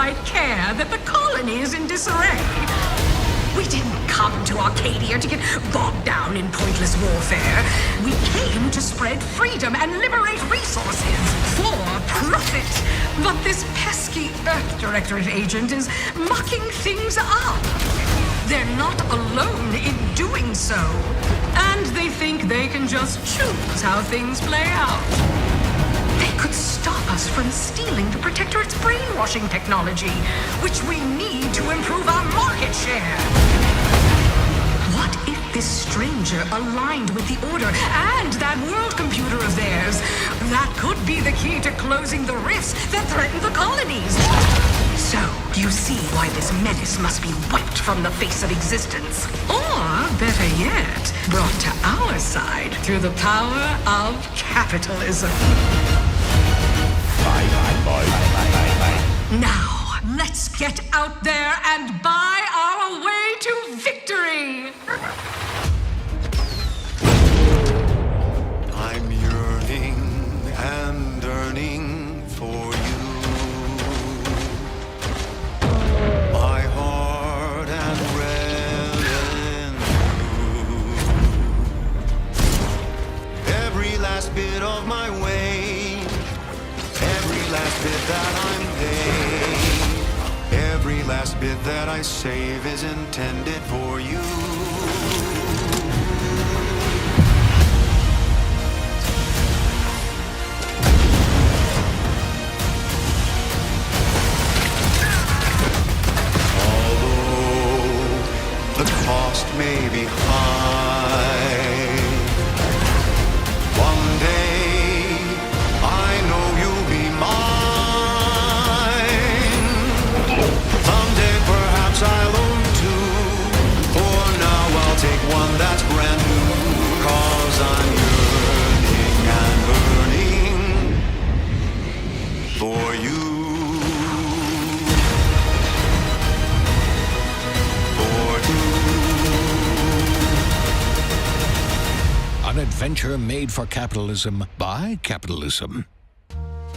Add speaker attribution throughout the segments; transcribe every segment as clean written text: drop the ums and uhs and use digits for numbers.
Speaker 1: I care that the colony is in disarray. We didn't come to Arcadia to get bogged down in pointless warfare. We came to spread freedom and liberate resources for profit. But this pesky Earth Directorate agent is mucking things up. They're not alone in doing so. And they think they can just choose how things play out. They could stop us from stealing the Protectorate's brainwashing technology, which we need to improve our market share. What if this stranger aligned with the Order and that world computer of theirs? That could be the key to closing the rifts that threaten the colonies. So, you see why this menace must be wiped from the face of existence. Or, better yet, brought to our side through the power of capitalism. Now, let's get out there and buy our way to victory!
Speaker 2: I'm yearning and yearning for you. My heart and revel in you. Every last bit of my way, every last bit that I'm paid, every last bit that I save is intended for you. The cost may be high. One day, I know you'll be mine. Someday, perhaps I'll own two. For now, I'll take one that's brand new. 'Cause I'm yearning and burning for you.
Speaker 3: An adventure made for capitalism by capitalism.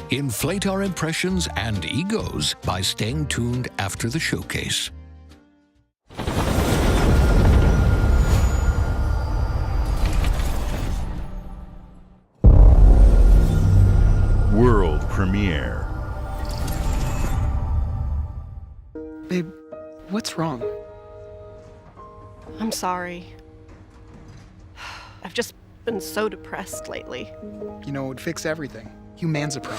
Speaker 3: Inflate our impressions and egos by staying tuned after the showcase.
Speaker 4: World premiere.
Speaker 5: Babe, what's wrong?
Speaker 6: I'm sorry. I've just been so depressed lately.
Speaker 5: You know, it would fix everything. Humanzapro.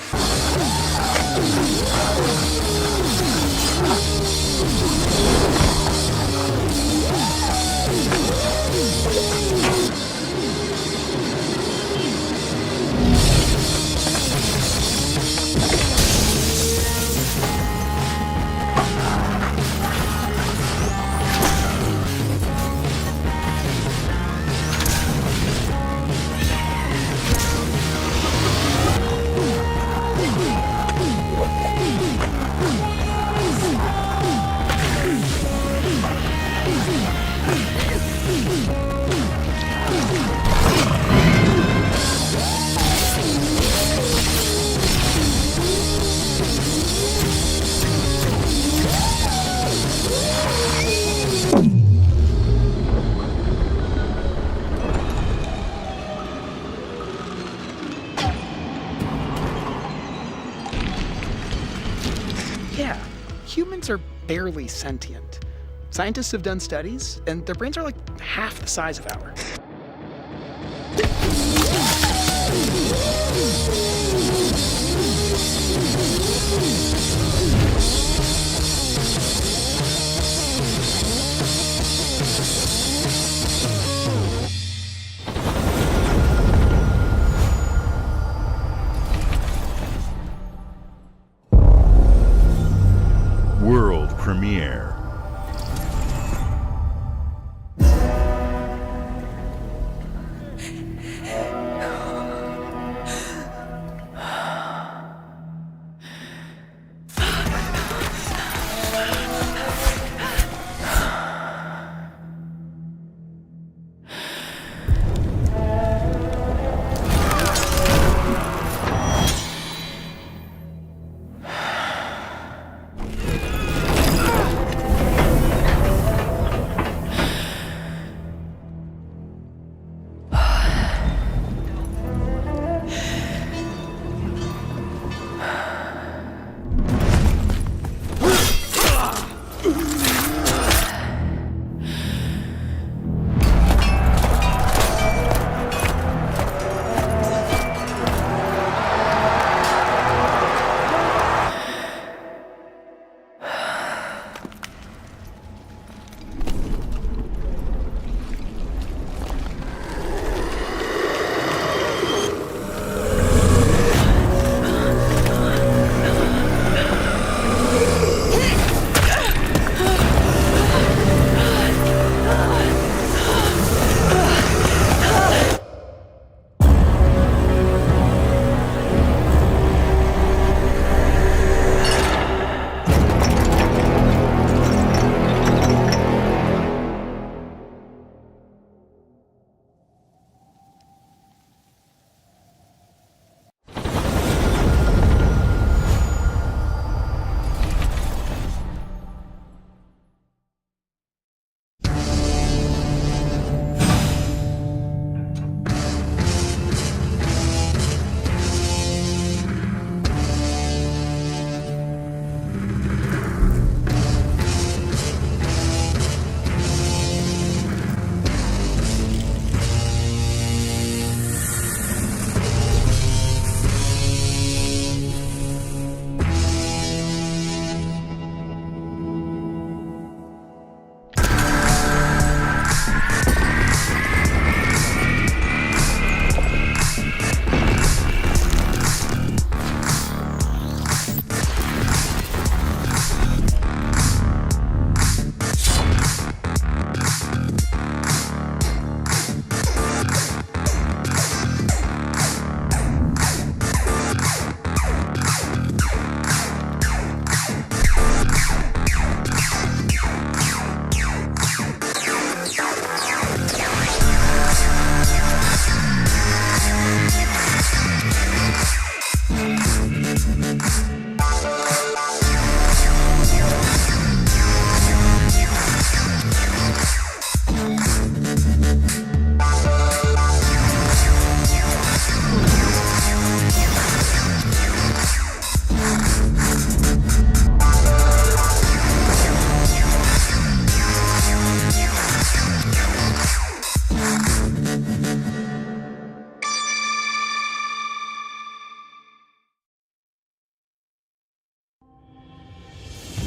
Speaker 5: Yeah, humans are barely sentient. Scientists have done studies, and their brains are like half the size of ours.
Speaker 4: World premiere.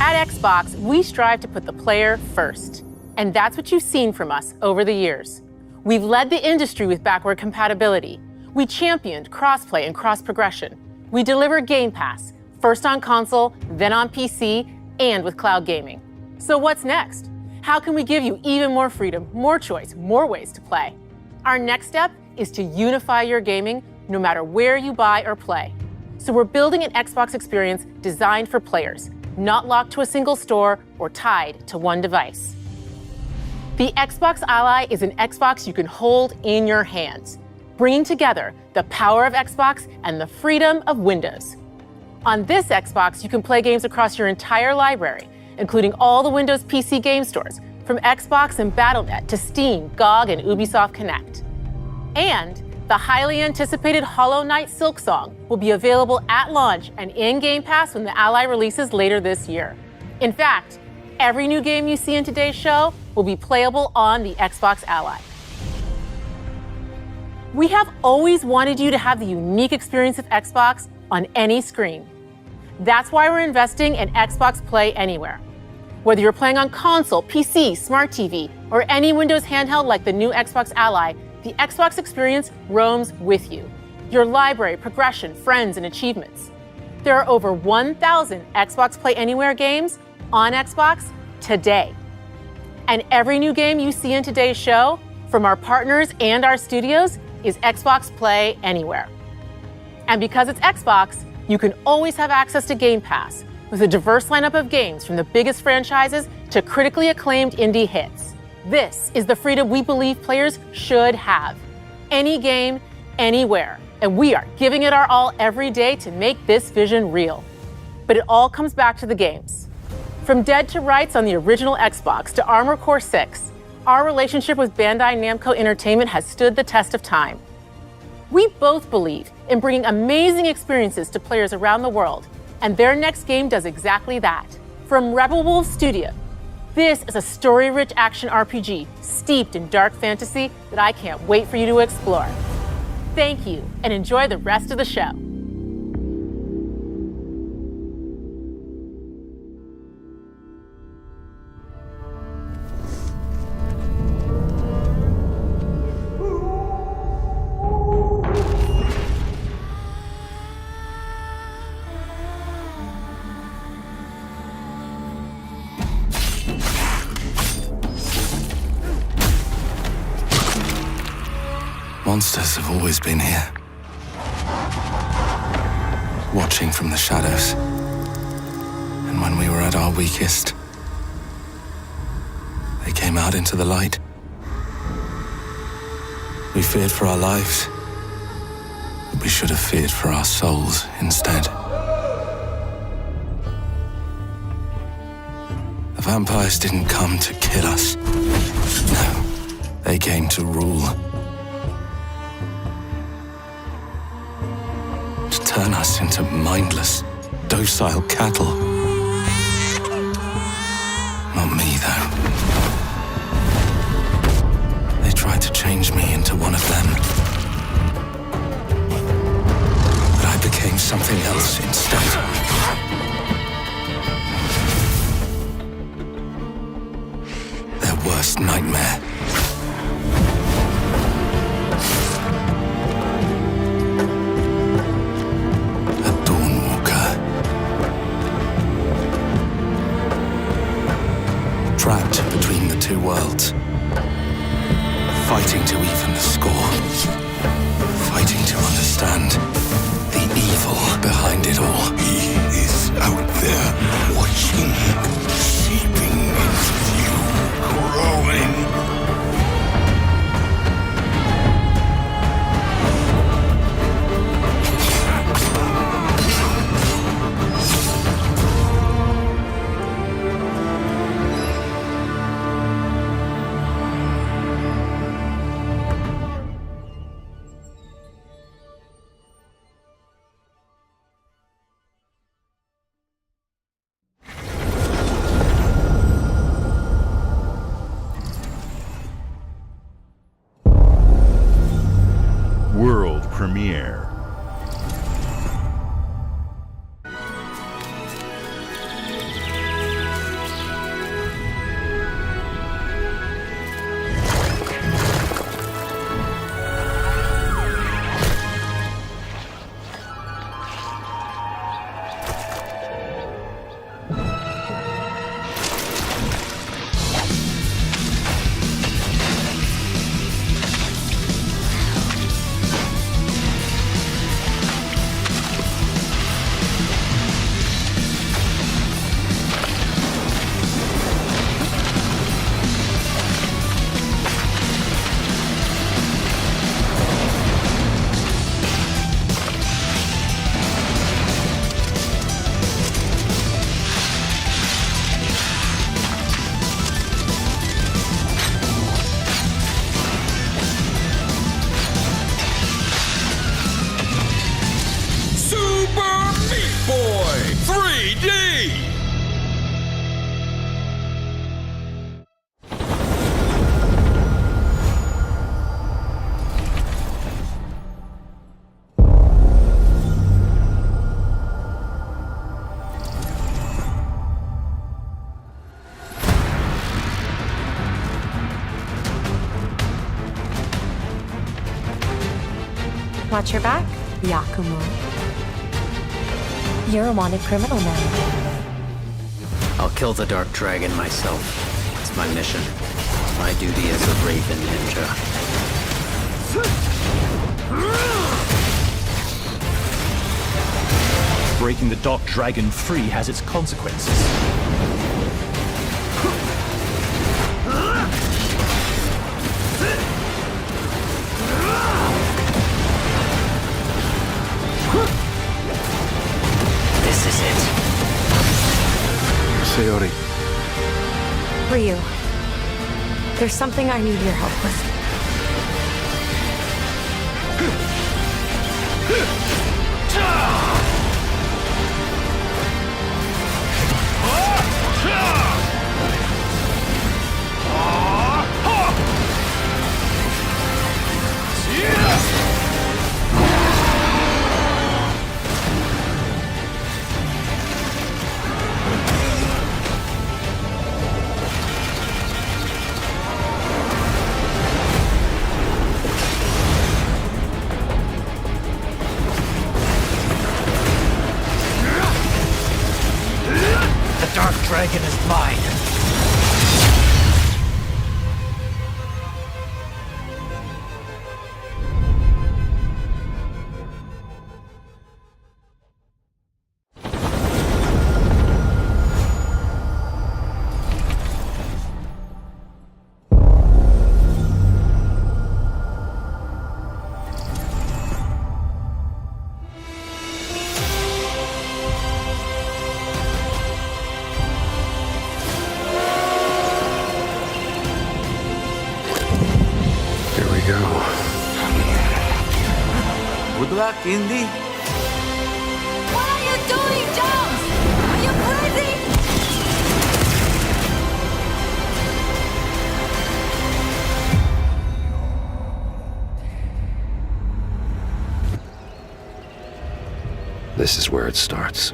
Speaker 4: At Xbox, we strive to put the player first. And that's what you've seen from us over the years. We've led the industry with backward compatibility. We championed crossplay and cross-progression. We deliver Game Pass, first on console, then on PC, and with cloud gaming. So what's next? How can we give you even more freedom, more choice, more ways to play? Our next step is to unify your gaming no matter where you buy or play. So we're building an Xbox experience designed for players, not locked to a single store or tied to one device. The Xbox Ally is an Xbox you can hold in your hands, bringing together the power of Xbox and the freedom of Windows. On this Xbox, you can play games across your entire library, including all the Windows PC game stores, from Xbox and Battle.net to Steam, GOG, and Ubisoft Connect. And the highly anticipated Hollow Knight Silksong will be available at launch and in Game Pass when the Ally releases later this year. In fact, every new game you see in today's show will be playable on the Xbox Ally. We have always wanted you to have the unique experience of Xbox on any screen. That's why we're investing in Xbox Play Anywhere. Whether you're playing on console, PC, smart TV, or any Windows handheld like the new Xbox Ally, the Xbox experience roams with you. Your library, progression, friends, and achievements. There are over 1,000 Xbox Play Anywhere games on Xbox today. And every new game you see in today's show, from our partners and our studios, is Xbox Play Anywhere. And because it's Xbox, you can always have access to Game Pass with a diverse lineup of games from the biggest franchises to critically acclaimed indie hits. This is the freedom we believe players should have. Any game, anywhere. And we are giving it our all every day to make this vision real. But it all comes back to the games. From Dead to Rights on the original Xbox to Armored Core 6, our relationship with Bandai Namco Entertainment has stood the test of time. We both believe in bringing amazing experiences to players around the world, and their next game does exactly that. From Rebel Wolves Studio, this is a story-rich action RPG steeped in dark fantasy that I can't wait for you to explore. Thank you, and enjoy the rest of the show.
Speaker 7: Monsters have always been here, watching from the shadows. And when we were at our weakest, they came out into the light. We feared for our lives, but we should have feared for our souls instead. The vampires didn't come to kill us. No, they came to rule. Turn us into mindless, docile cattle. Not me, though. They tried to change me into one of them. But I became something else instead. Their worst nightmare. Trapped between the two worlds, fighting to even the score, fighting to understand the evil behind it all.
Speaker 8: He is out there, watching, seeping into you, growing.
Speaker 9: Watch your back, Yakumo. You're a wanted criminal now.
Speaker 10: I'll kill the Dark Dragon myself. It's my mission. My duty as a Raven Ninja.
Speaker 11: Breaking the Dark Dragon free has its consequences.
Speaker 10: This is it.
Speaker 7: Sayori.
Speaker 9: Ryu, there's something I need your help with.
Speaker 10: Dragon is mine.
Speaker 12: Good luck, Indy.
Speaker 9: What are you doing, Jones? Are you crazy?
Speaker 7: This is where it starts.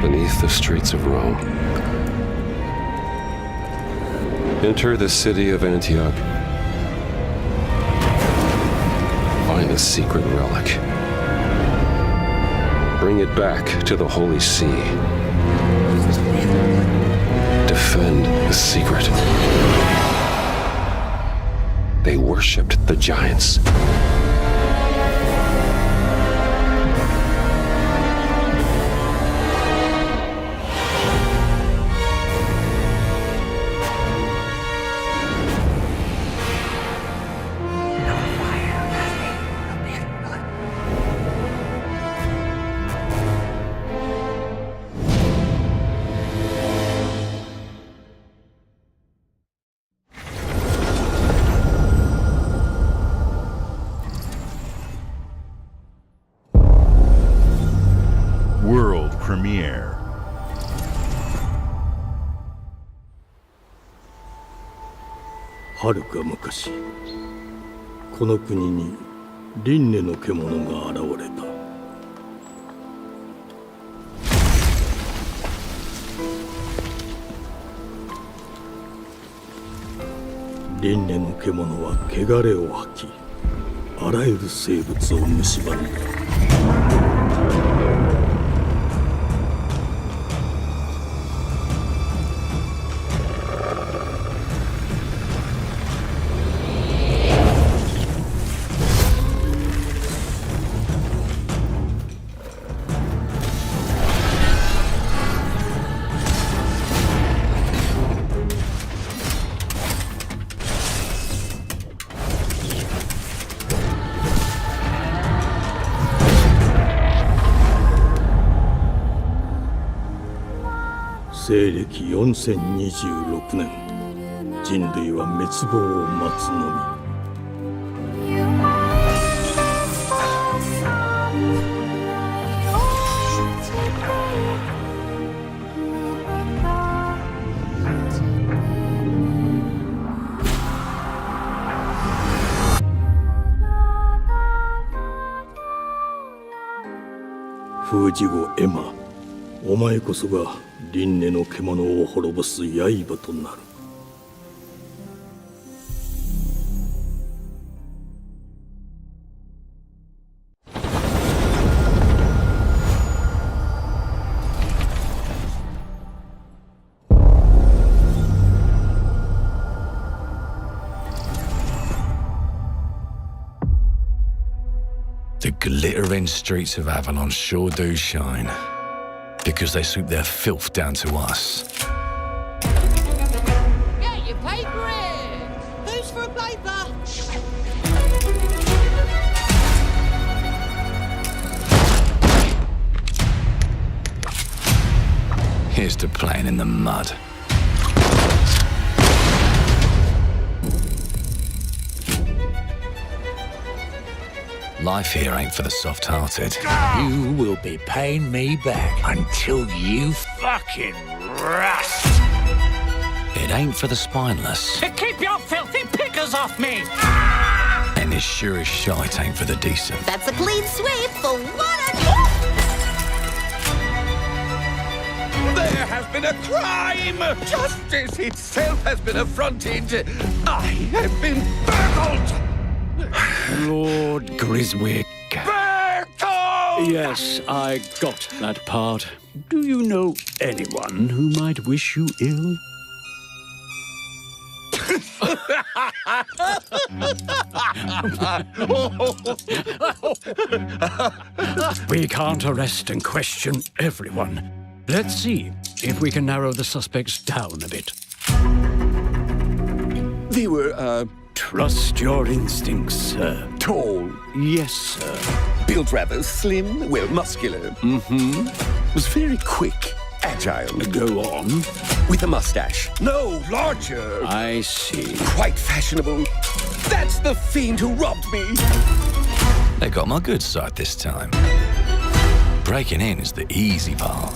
Speaker 7: Beneath the streets of Rome. Enter the city of Antioch. Find a secret relic. Bring it back to the Holy See. Defend the secret. They worshipped the giants.
Speaker 13: Premiere.
Speaker 14: 遥か昔、この国に輪廻の獣が現れた。輪廻の獣は汚れを吐き、あらゆる生物を蝕んだ。西暦4026年、人類は滅亡を待つのみ。封じ子エマ、お前こそが輪廻の獣を滅ぼす刃となる。
Speaker 7: The glittering streets of Avalon sure do shine. Because they swoop their filth down to us.
Speaker 12: Get your paper in! Who's for a paper?
Speaker 7: Here's to playing in the mud. Life here ain't for the soft-hearted.
Speaker 3: You will be paying me back until you fucking rust.
Speaker 7: It ain't for the spineless.
Speaker 3: Keep your filthy pickers off me!
Speaker 7: And it sure as shite ain't for the decent.
Speaker 12: That's a clean sweep for one of
Speaker 13: There has been a crime! Justice itself has been affronted! I have been burgled!
Speaker 14: Lord Griswick.
Speaker 13: Retold!
Speaker 14: Yes, I got that part. Do you know anyone who might wish you ill? We can't arrest and question everyone. Let's see if we can narrow the suspects down a bit.
Speaker 13: They were,
Speaker 14: Trust your instincts, sir.
Speaker 13: tall,
Speaker 14: Yes, sir.
Speaker 13: built rather slim, well, muscular. Was very quick, agile.
Speaker 14: Go on.
Speaker 13: With a mustache. No, larger.
Speaker 14: I see.
Speaker 13: Quite fashionable. That's the fiend who robbed me.
Speaker 7: They got my good side this time. Breaking in is the easy part.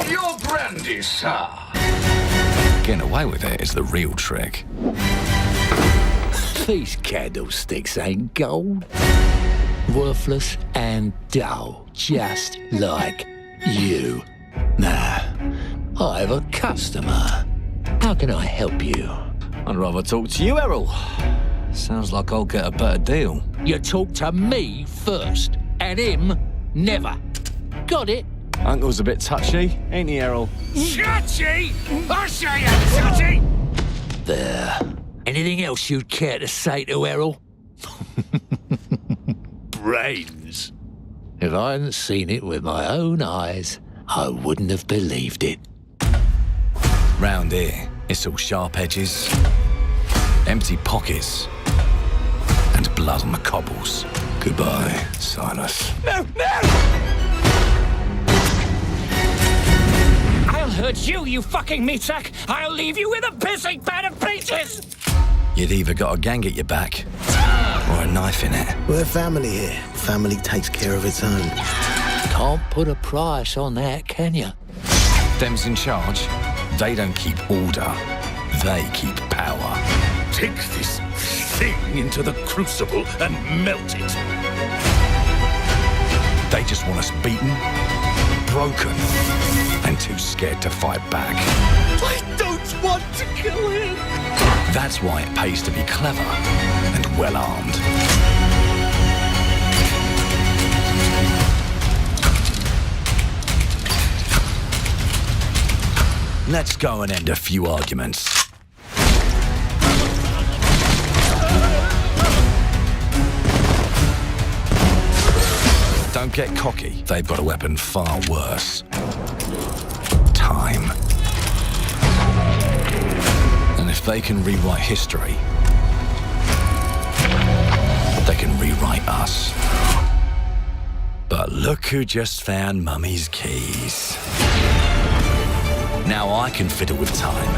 Speaker 8: Your brandy, sir.
Speaker 7: Getting away with it is the real trick.
Speaker 3: These candlesticks ain't gold. Worthless and dull, just like you. Nah, I have a customer. How can I help you?
Speaker 7: I'd rather talk to you, Errol. Sounds like I'll get a better deal.
Speaker 3: You talk to me first, and him never. Got it?
Speaker 7: Uncle's a bit touchy, ain't he, Errol?
Speaker 3: Touchy? I say you touchy! There. Anything else you'd care to say to Errol? Brains. If I hadn't seen it with my own eyes, I wouldn't have believed it.
Speaker 7: Round here, it's all sharp edges, empty pockets, and blood on the cobbles. Goodbye, Silas.
Speaker 13: No, no!
Speaker 3: I'll hurt you, you fucking meatsack! I'll leave you with a pissing bed of peaches!
Speaker 7: You'd either got a gang at your back, or a knife in it.
Speaker 15: We're family here. Family takes care of its own.
Speaker 3: Can't put a price on that, can you?
Speaker 7: Them's in charge. They don't keep order. They keep power.
Speaker 8: Take this thing into the crucible and melt it.
Speaker 7: They just want us beaten, broken, and too scared to fight back.
Speaker 13: I don't want to kill him!
Speaker 7: That's why it pays to be clever and well-armed. Let's go and end a few arguments. Don't get cocky. They've got a weapon far worse. Time. And if they can rewrite history, they can rewrite us. But look who just found Mummy's keys. Now I can fiddle with time.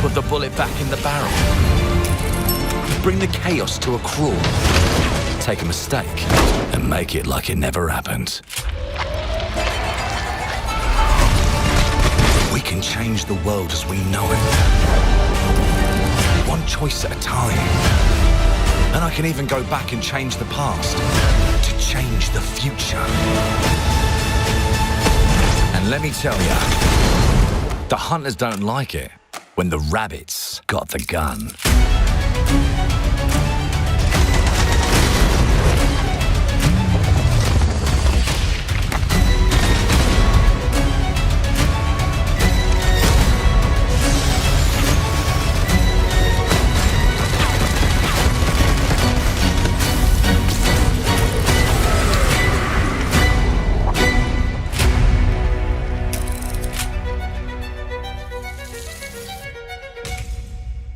Speaker 7: Put the bullet back in the barrel. Bring the chaos to a crawl. Take a mistake and make it like it never happened. We can change the world as we know it. One choice at a time. And I can even go back and change the past to change the future. And let me tell ya, the hunters don't like it when the rabbits got the gun.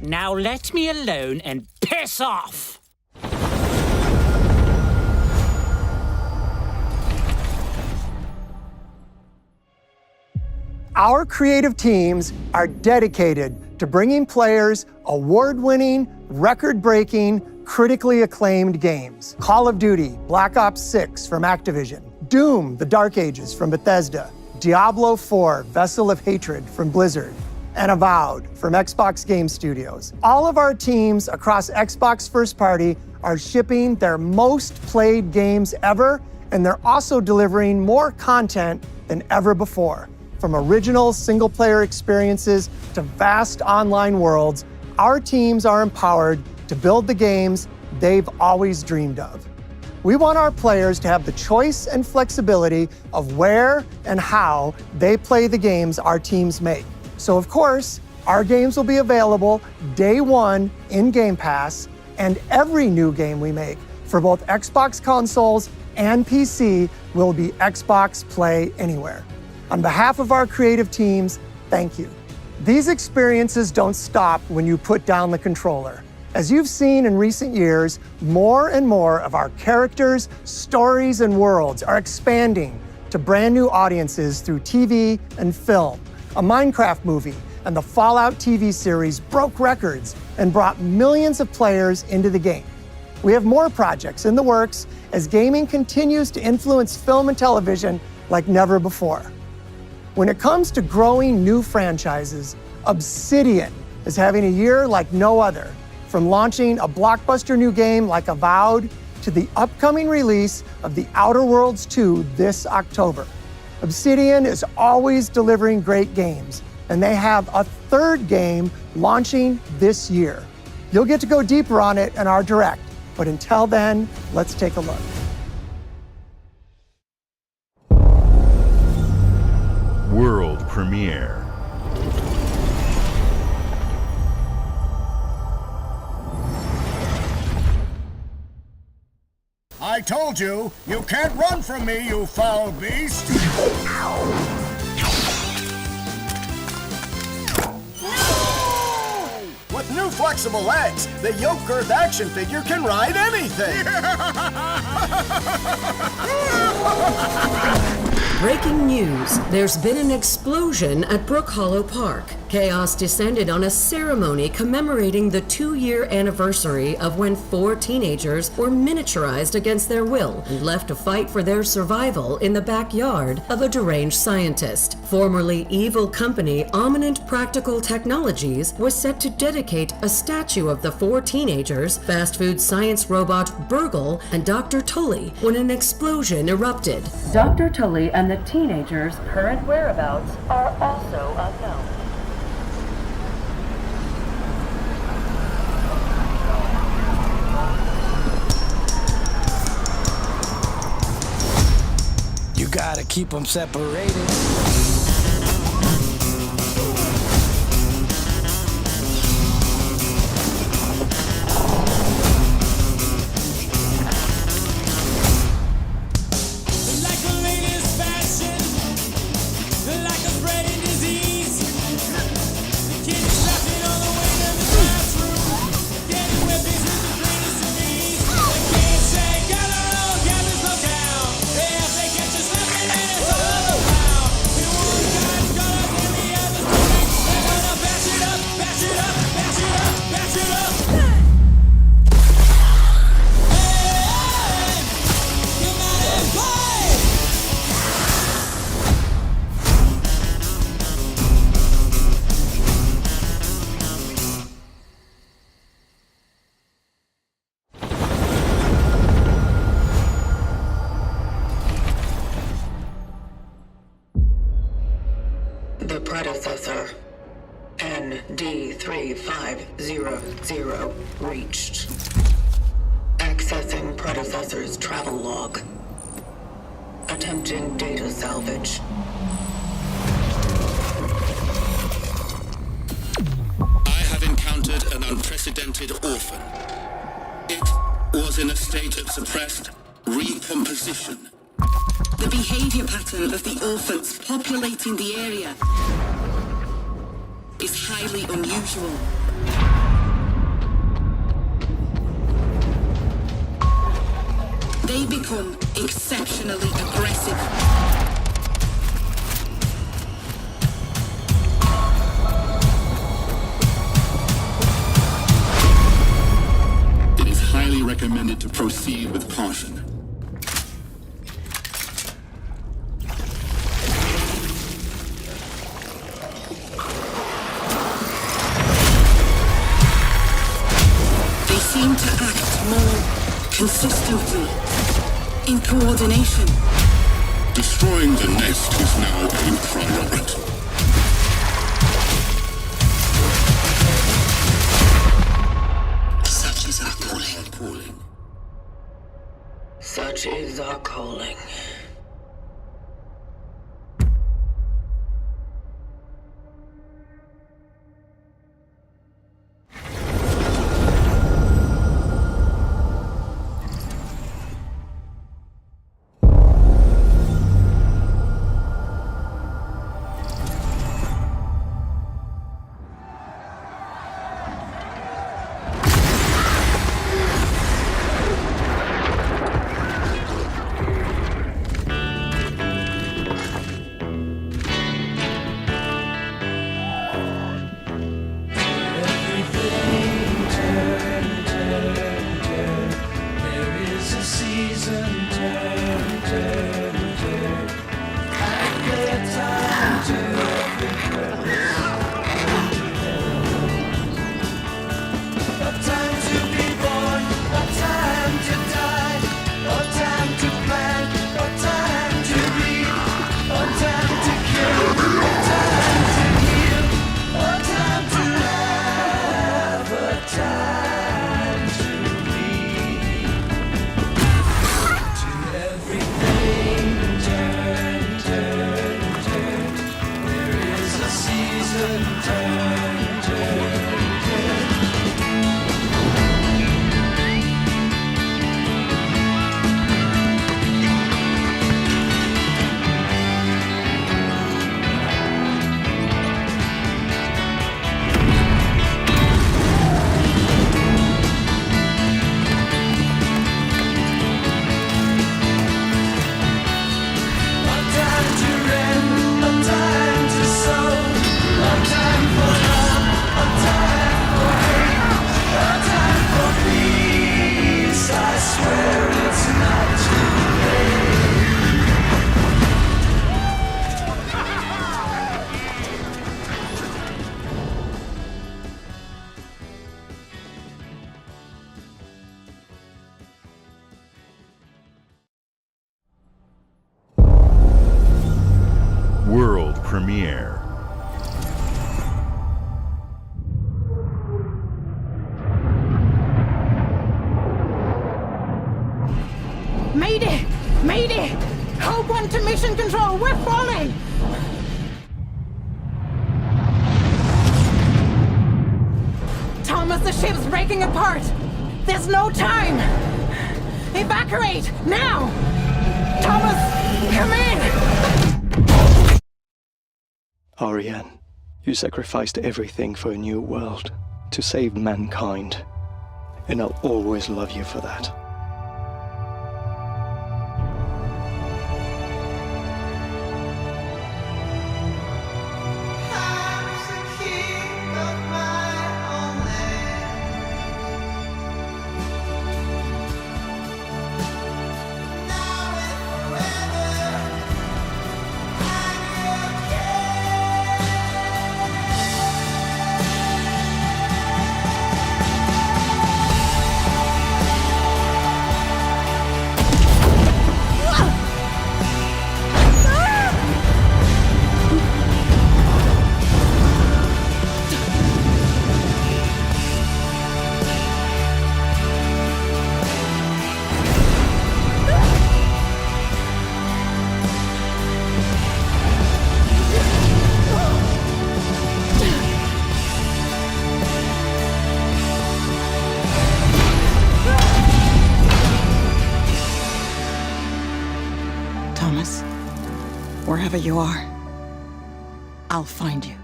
Speaker 16: Now let me alone and piss off!
Speaker 17: Our creative teams are dedicated to bringing players award-winning, record-breaking, critically acclaimed games. Call of Duty, Black Ops 6 from Activision, Doom, The Dark Ages from Bethesda, Diablo 4, Vessel of Hatred from Blizzard, and Avowed from Xbox Game Studios. All of our teams across Xbox First Party are shipping their most played games ever, and they're also delivering more content than ever before. From original single-player experiences to vast online worlds, our teams are empowered to build the games they've always dreamed of. We want our players to have the choice and flexibility of where and how they play the games our teams make. So of course, our games will be available day one in Game Pass, and every new game we make for both Xbox consoles and PC will be Xbox Play Anywhere. On behalf of our creative teams, thank you. These experiences don't stop when you put down the controller. As you've seen in recent years, more and more of our characters, stories, and worlds are expanding to brand new audiences through TV and film. A Minecraft movie and the Fallout TV series broke records and brought millions of players into the game. We have more projects in the works as gaming continues to influence film and television like never before. When it comes to growing new franchises, Obsidian is having a year like no other. From launching a blockbuster new game like Avowed to the upcoming release of The Outer Worlds 2 this October. Obsidian is always delivering great games, and they have a third game launching this year. You'll get to go deeper on it in our Direct, but until then, let's take a look.
Speaker 18: World premiere.
Speaker 19: I told you, you can't run from me, you foul beast! With new flexible legs, the yoke girth action figure can ride anything!
Speaker 20: Breaking news. There's been an explosion at Brook Hollow Park. Chaos descended on a ceremony commemorating the 2-year anniversary of when 4 teenagers were miniaturized against their will and left to fight for their survival in the backyard of a deranged scientist. Formerly evil company Ominent Practical Technologies was set to dedicate a statue of the 4 teenagers, fast food science robot Burgle, and Dr. Tully when an explosion erupted. Dr. Tully and the teenagers' current whereabouts are also unknown.
Speaker 3: You gotta keep them separated.
Speaker 21: The predecessor, ND3500, reached. Accessing predecessor's travel log. Attempting data salvage.
Speaker 22: I have encountered an unprecedented orphan. It was in a state of suppressed recomposition.
Speaker 21: The behavior pattern of the orphans populating the area is highly unusual. they become exceptionally aggressive. It is highly recommended to proceed with caution. They seem to act more consistently, in coordination. Destroying the nest is now a priority. Such is our calling. Such is our calling.
Speaker 18: World premiere.
Speaker 12: Mayday! Mayday! Code 1 to mission control, we're falling! Thomas, the ship's breaking apart! There's no time! Evacuate! Now! Thomas, come in!
Speaker 1: Ariane, you sacrificed everything for a new world, to save mankind. And I'll always love you for that.
Speaker 12: Wherever you are, I'll find you.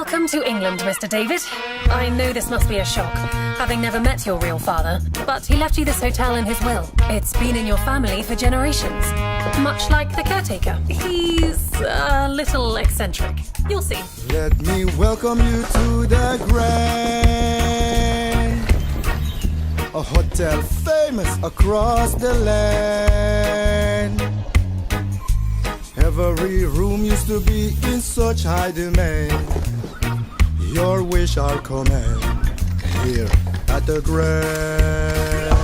Speaker 2: Welcome to England, Mr. David. I know this must be a shock, having never met your real father, but he left you this hotel in his will. It's been in your family for generations. Much like the caretaker. He's a little eccentric. You'll see.
Speaker 6: Let me welcome you to the Grand, a hotel famous across the land. Every room used to be in such high demand. Your wish, our command, here at the Grand.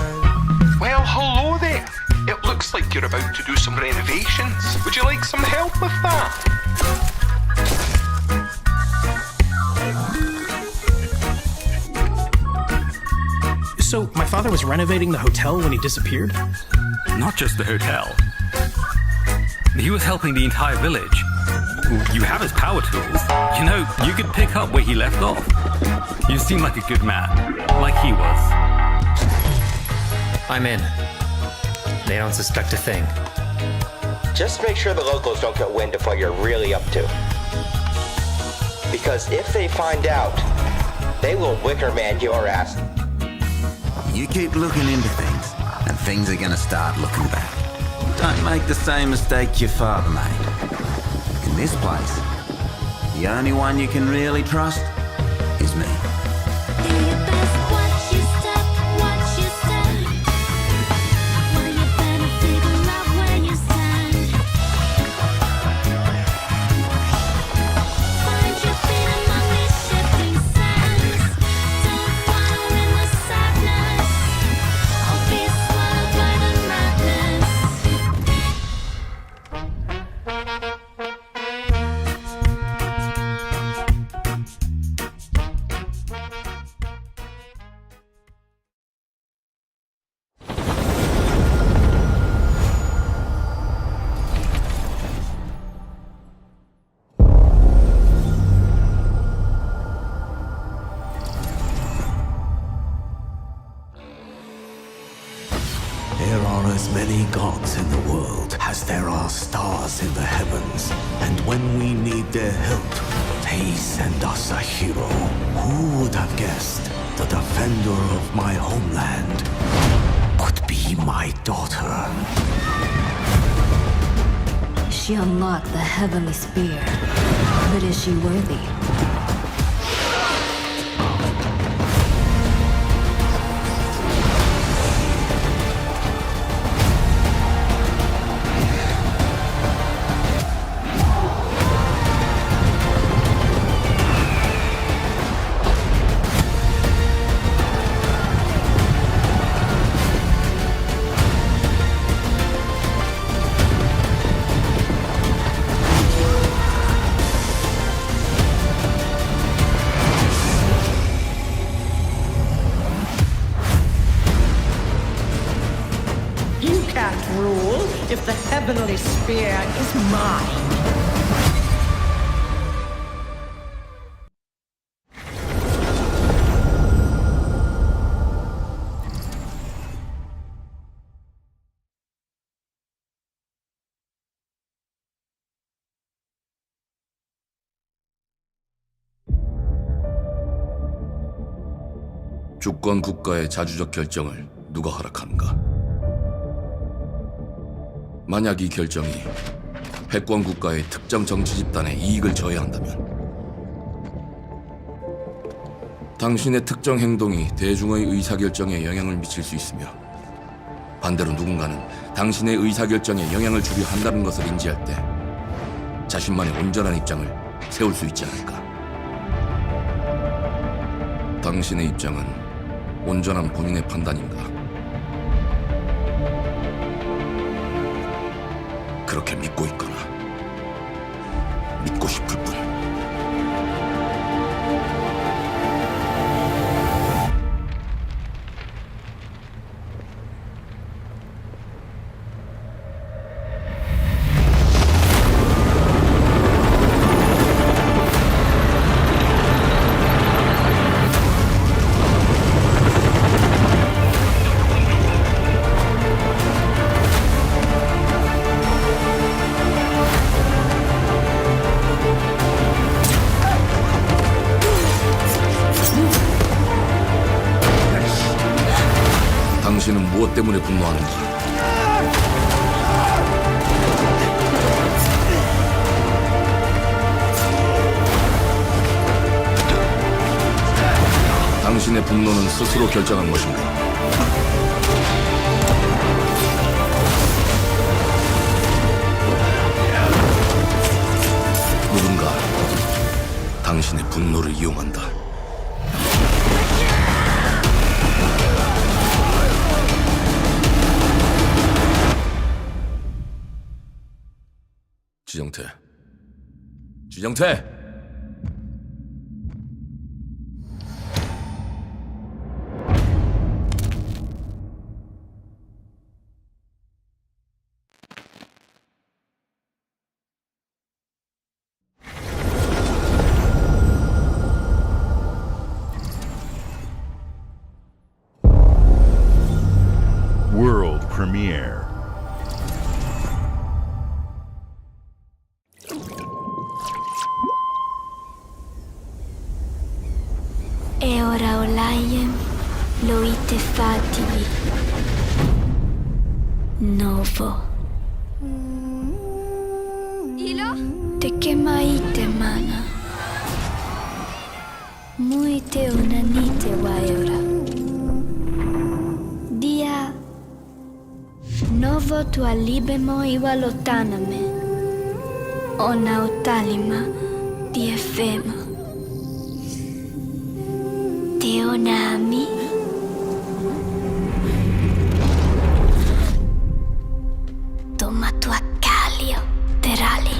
Speaker 23: Well, hello there. It looks like you're about to do some renovations. Would you like some help with that?
Speaker 5: So, my father was renovating the hotel when he disappeared?
Speaker 7: Not just the hotel. He was helping the entire village. You have his power tools. You know, you could pick up where he left off. You seem like a good man, like he was.
Speaker 10: I'm in. They don't suspect a thing.
Speaker 24: Just make sure the locals don't get wind of what you're really up to. Because if they find out, they will wicker man your ass.
Speaker 25: You keep looking into things, and things are gonna start looking back. Don't make the same mistake your father made. In this place, the only one you can really trust is me.
Speaker 3: There are as many gods in the world as there are stars in the heavens, and when we need their help, they send us a hero. Who would have guessed the defender of my homeland would be my daughter?
Speaker 9: She unlocked the heavenly spear, but is she worthy?
Speaker 12: If the heavenly spear is mine.
Speaker 26: 주권 국가의 자주적 결정을 누가 허락하는가? 만약 이 결정이 패권 국가의 특정 정치 집단의 이익을 저해한다면 당신의 특정 행동이 대중의 의사결정에 영향을 미칠 수 있으며 반대로 누군가는 당신의 의사결정에 영향을 주려 한다는 것을 인지할 때 자신만의 온전한 입장을 세울 수 있지 않을까? 당신의 입장은 온전한 본인의 판단인가? 그렇게 믿고 있거나 믿고 싶을 뿐. 당신은 무엇 때문에 분노하는지. 당신의 분노는 스스로 결정한 것인가? 누군가 당신의 분노를 이용한다. 지정태!
Speaker 18: World premiere.
Speaker 4: E ora olaiem loite fativi. Novo. Ilo? Te kemaite mana. Muite unanite waiora. Dia. Novo tua libemo iwa lotaname. Ona otalima di efema. Teonami. Toma tua calio, terali.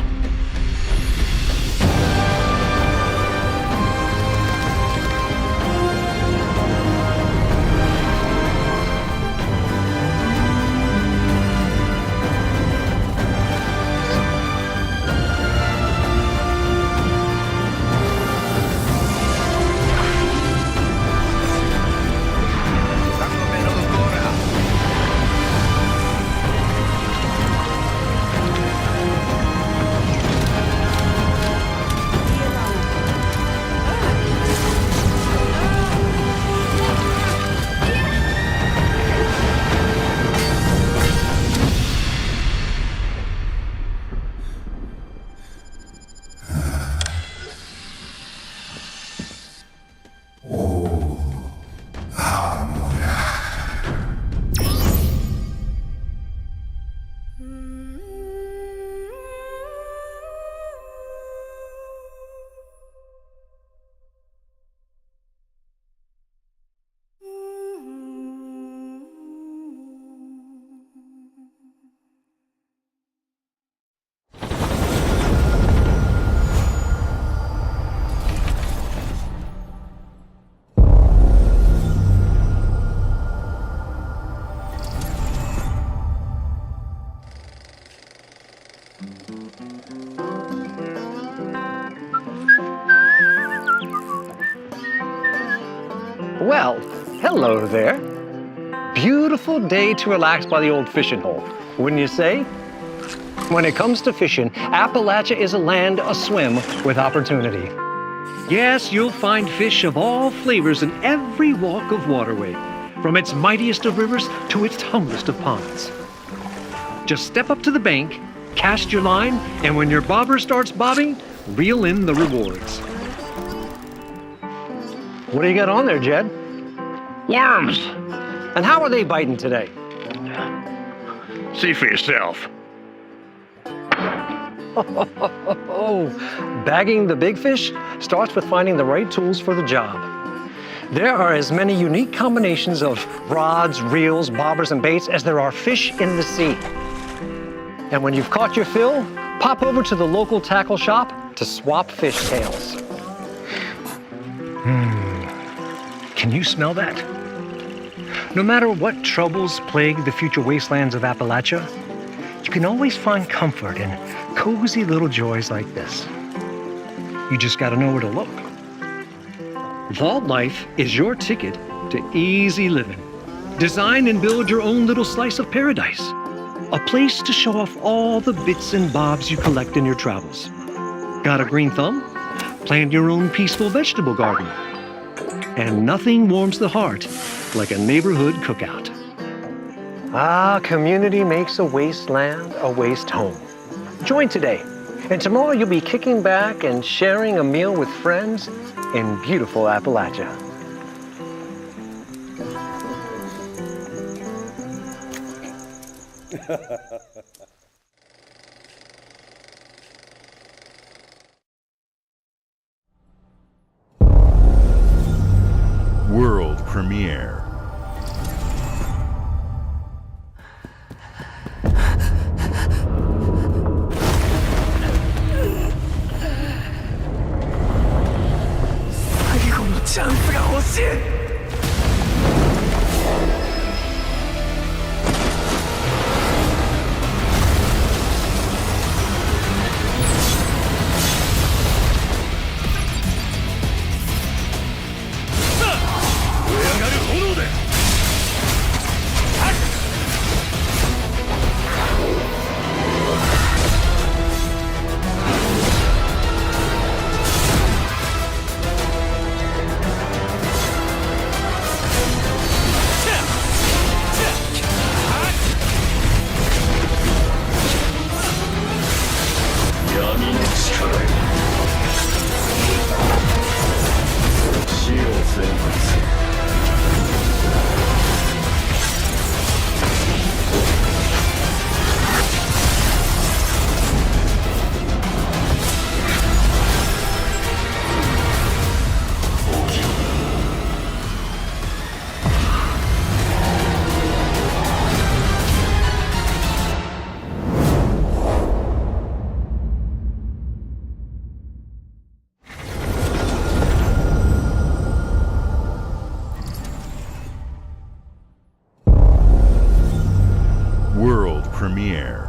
Speaker 8: Well, hello there. Beautiful day to relax by the old fishing hole, wouldn't you say? When it comes to fishing, Appalachia is a land aswim with opportunity. Yes, you'll find fish of all flavors in every walk of waterway, from its mightiest of rivers to its humblest of ponds. Just step up to the bank, cast your line, and when your bobber starts bobbing, reel in the rewards. What do you got on there, Jed? Worms. And how are they biting today?
Speaker 11: See for yourself.
Speaker 8: Bagging the big fish starts with finding the right tools for the job. There are as many unique combinations of rods, reels, bobbers, and baits as there are fish in the sea. And when you've caught your fill, pop over to the local tackle shop to swap fish tails. Can you smell that? No matter what troubles plague the future wastelands of Appalachia, you can always find comfort in cozy little joys like this. You just gotta know where to look. Vault Life is your ticket to easy living. Design and build your own little slice of paradise. A place to show off all the bits and bobs you collect in your travels. Got a green thumb? Plant your own peaceful vegetable garden. And nothing warms the heart like a neighborhood cookout. Community makes a wasteland a waste home. Join today, and tomorrow you'll be kicking back and sharing a meal with friends in beautiful Appalachia.
Speaker 18: World premiere. World premiere.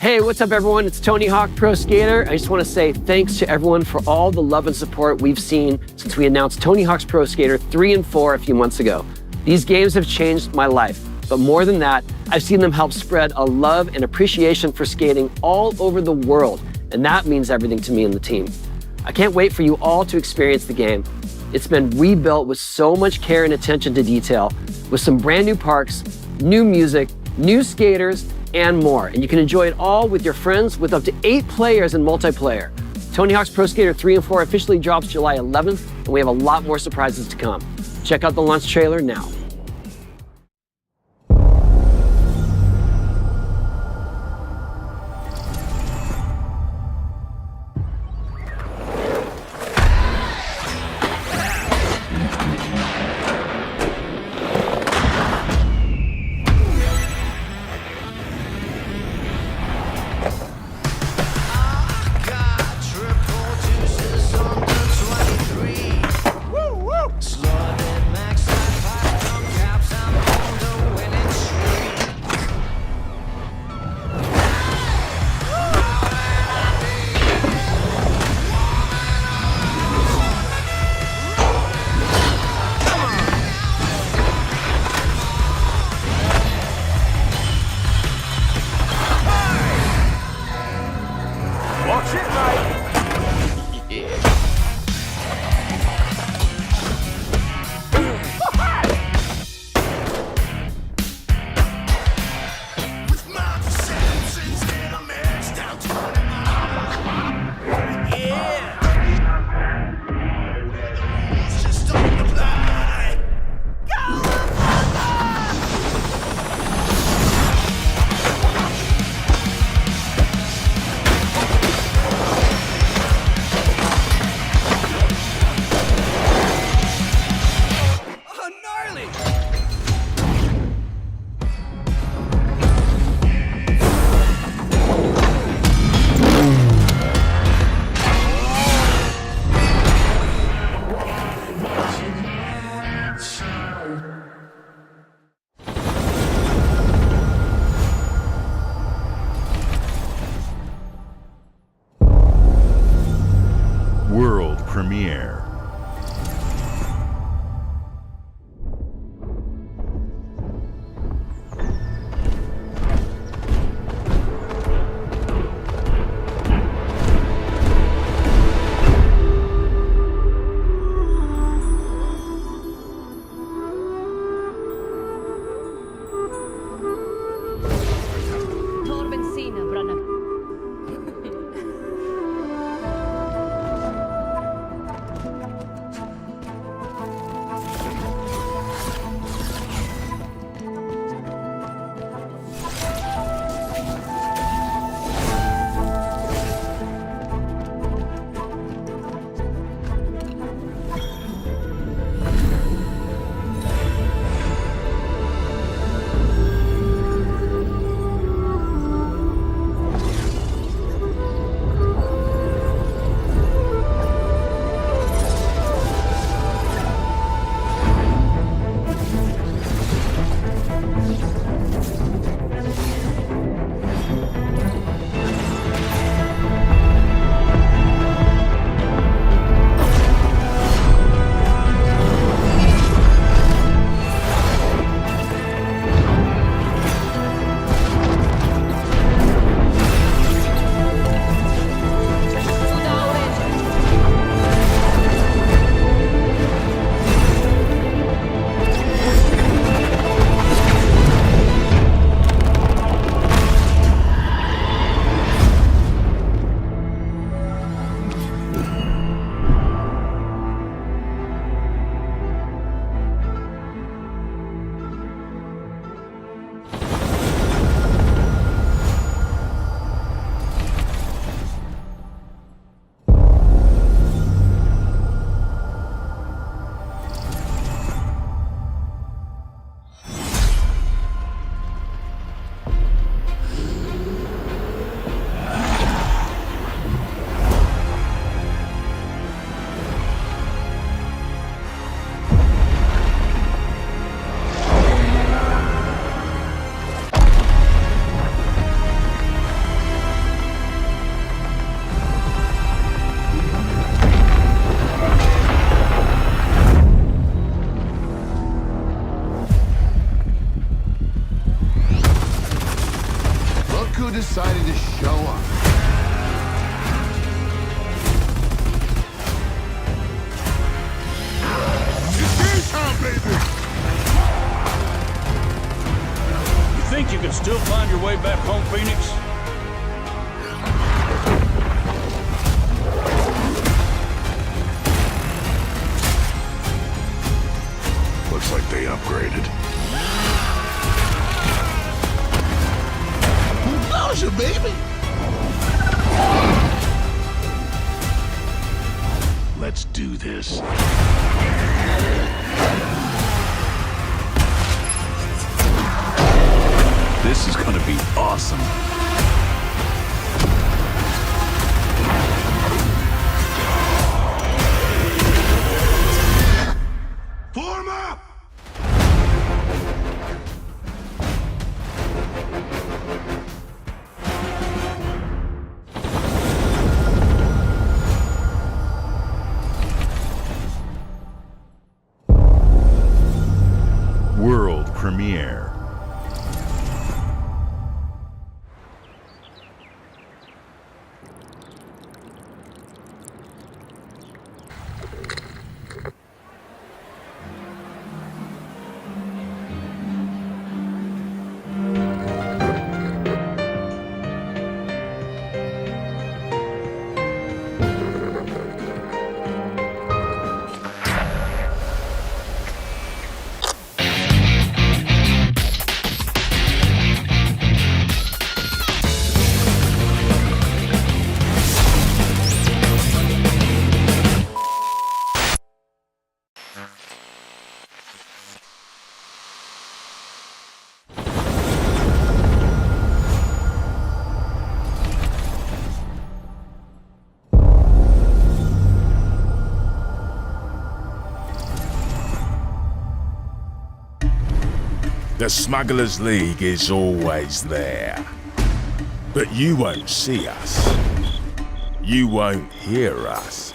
Speaker 11: Hey, what's up everyone? It's Tony Hawk Pro Skater. I just want to say thanks to everyone for all the love and support we've seen since we announced Tony Hawk's Pro Skater 3 and 4 a few months ago. These games have changed my life, but more than that, I've seen them help spread a love and appreciation for skating all over the world, and that means everything to me and the team. I can't wait for you all to experience the game. It's been rebuilt with so much care and attention to detail, with some brand new parks, new music, new skaters, and more. And you can enjoy it all with your friends with up to 8 players in multiplayer. Tony Hawk's Pro Skater 3 and 4 officially drops July 11th, and we have a lot more surprises to come. Check out the launch trailer now.
Speaker 18: Premiere.
Speaker 13: Decided to show up. It's game time, baby!
Speaker 14: You think you can still find your way back home, Phoenix?
Speaker 13: Looks like they upgraded. Nausea, baby! Let's do this. This is gonna be awesome. Form up!
Speaker 18: World premiere.
Speaker 13: The Smugglers League is always there. But you won't see us. You won't hear us.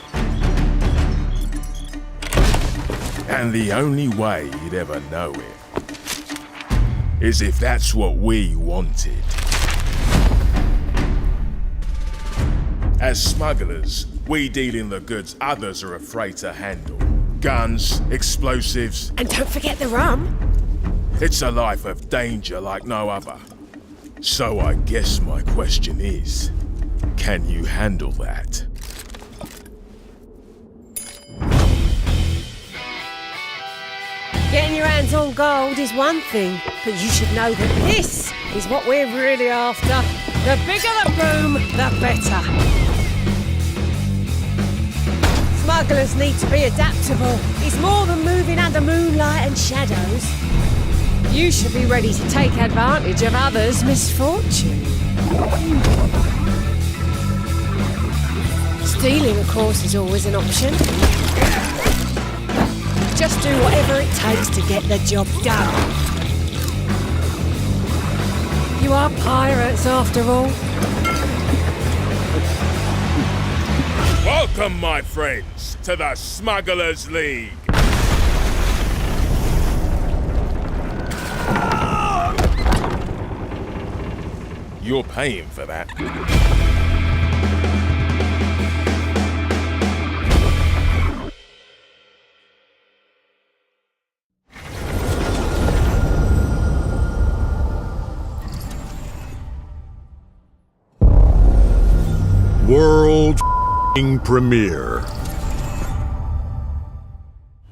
Speaker 13: And the only way you'd ever know it is if that's what we wanted. As smugglers, we deal in the goods others are afraid to handle. Guns, explosives.
Speaker 9: And don't forget the rum.
Speaker 13: It's a life of danger like no other. So I guess my question is, can you handle that?
Speaker 9: Getting your hands on gold is one thing, but you should know that this is what we're really after. The bigger the boom, the better. Smugglers need to be adaptable. It's more than moving under moonlight and shadows. You should be ready to take advantage of others' misfortune. Stealing, of course, is always an option. Just do whatever it takes to get the job done. You are pirates, after all.
Speaker 13: Welcome, my friends, to the Smugglers League. You're paying for that.
Speaker 18: World premiere.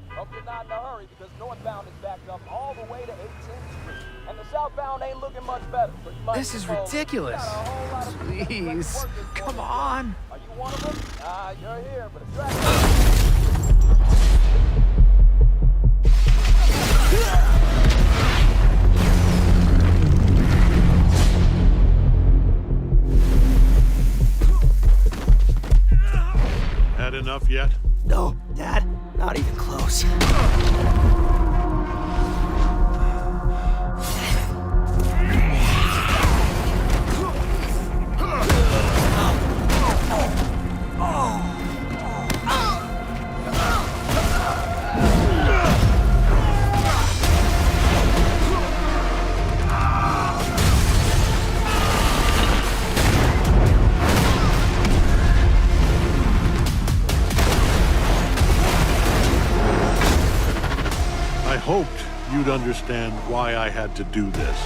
Speaker 15: Hope you're not in a hurry because northbound is backed up all the way to 18th Street. And the southbound ain't looking much better. So you might
Speaker 5: This is ridiculous. Please, come on.
Speaker 15: Are you one of them? You're here, but it's right.
Speaker 18: Had enough yet?
Speaker 1: No, Dad. Not even close.
Speaker 18: I hoped you'd understand why I had to do this.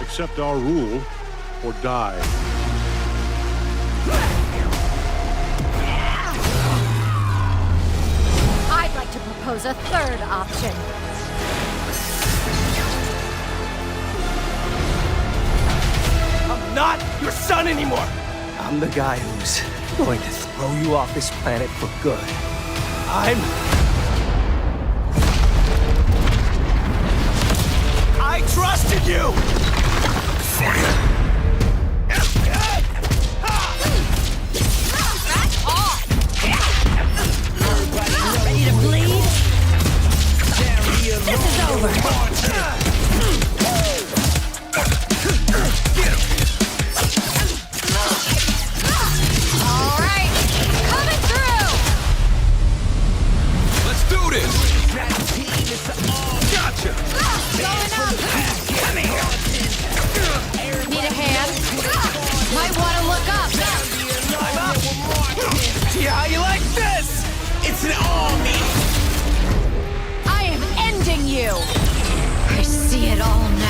Speaker 18: Accept our rule, or die.
Speaker 16: I'd like to propose a third option.
Speaker 1: I'm not your son anymore! I'm the guy who's going to throw you off this planet for good. I trusted you!
Speaker 16: Ready to bleed? This is over. All right, coming through.
Speaker 15: Let's do this. Gotcha.
Speaker 16: Going up. Need a hand? Might want to look up.
Speaker 1: I'm up! See how you like this? It's an army!
Speaker 16: I am ending you. I see it all now.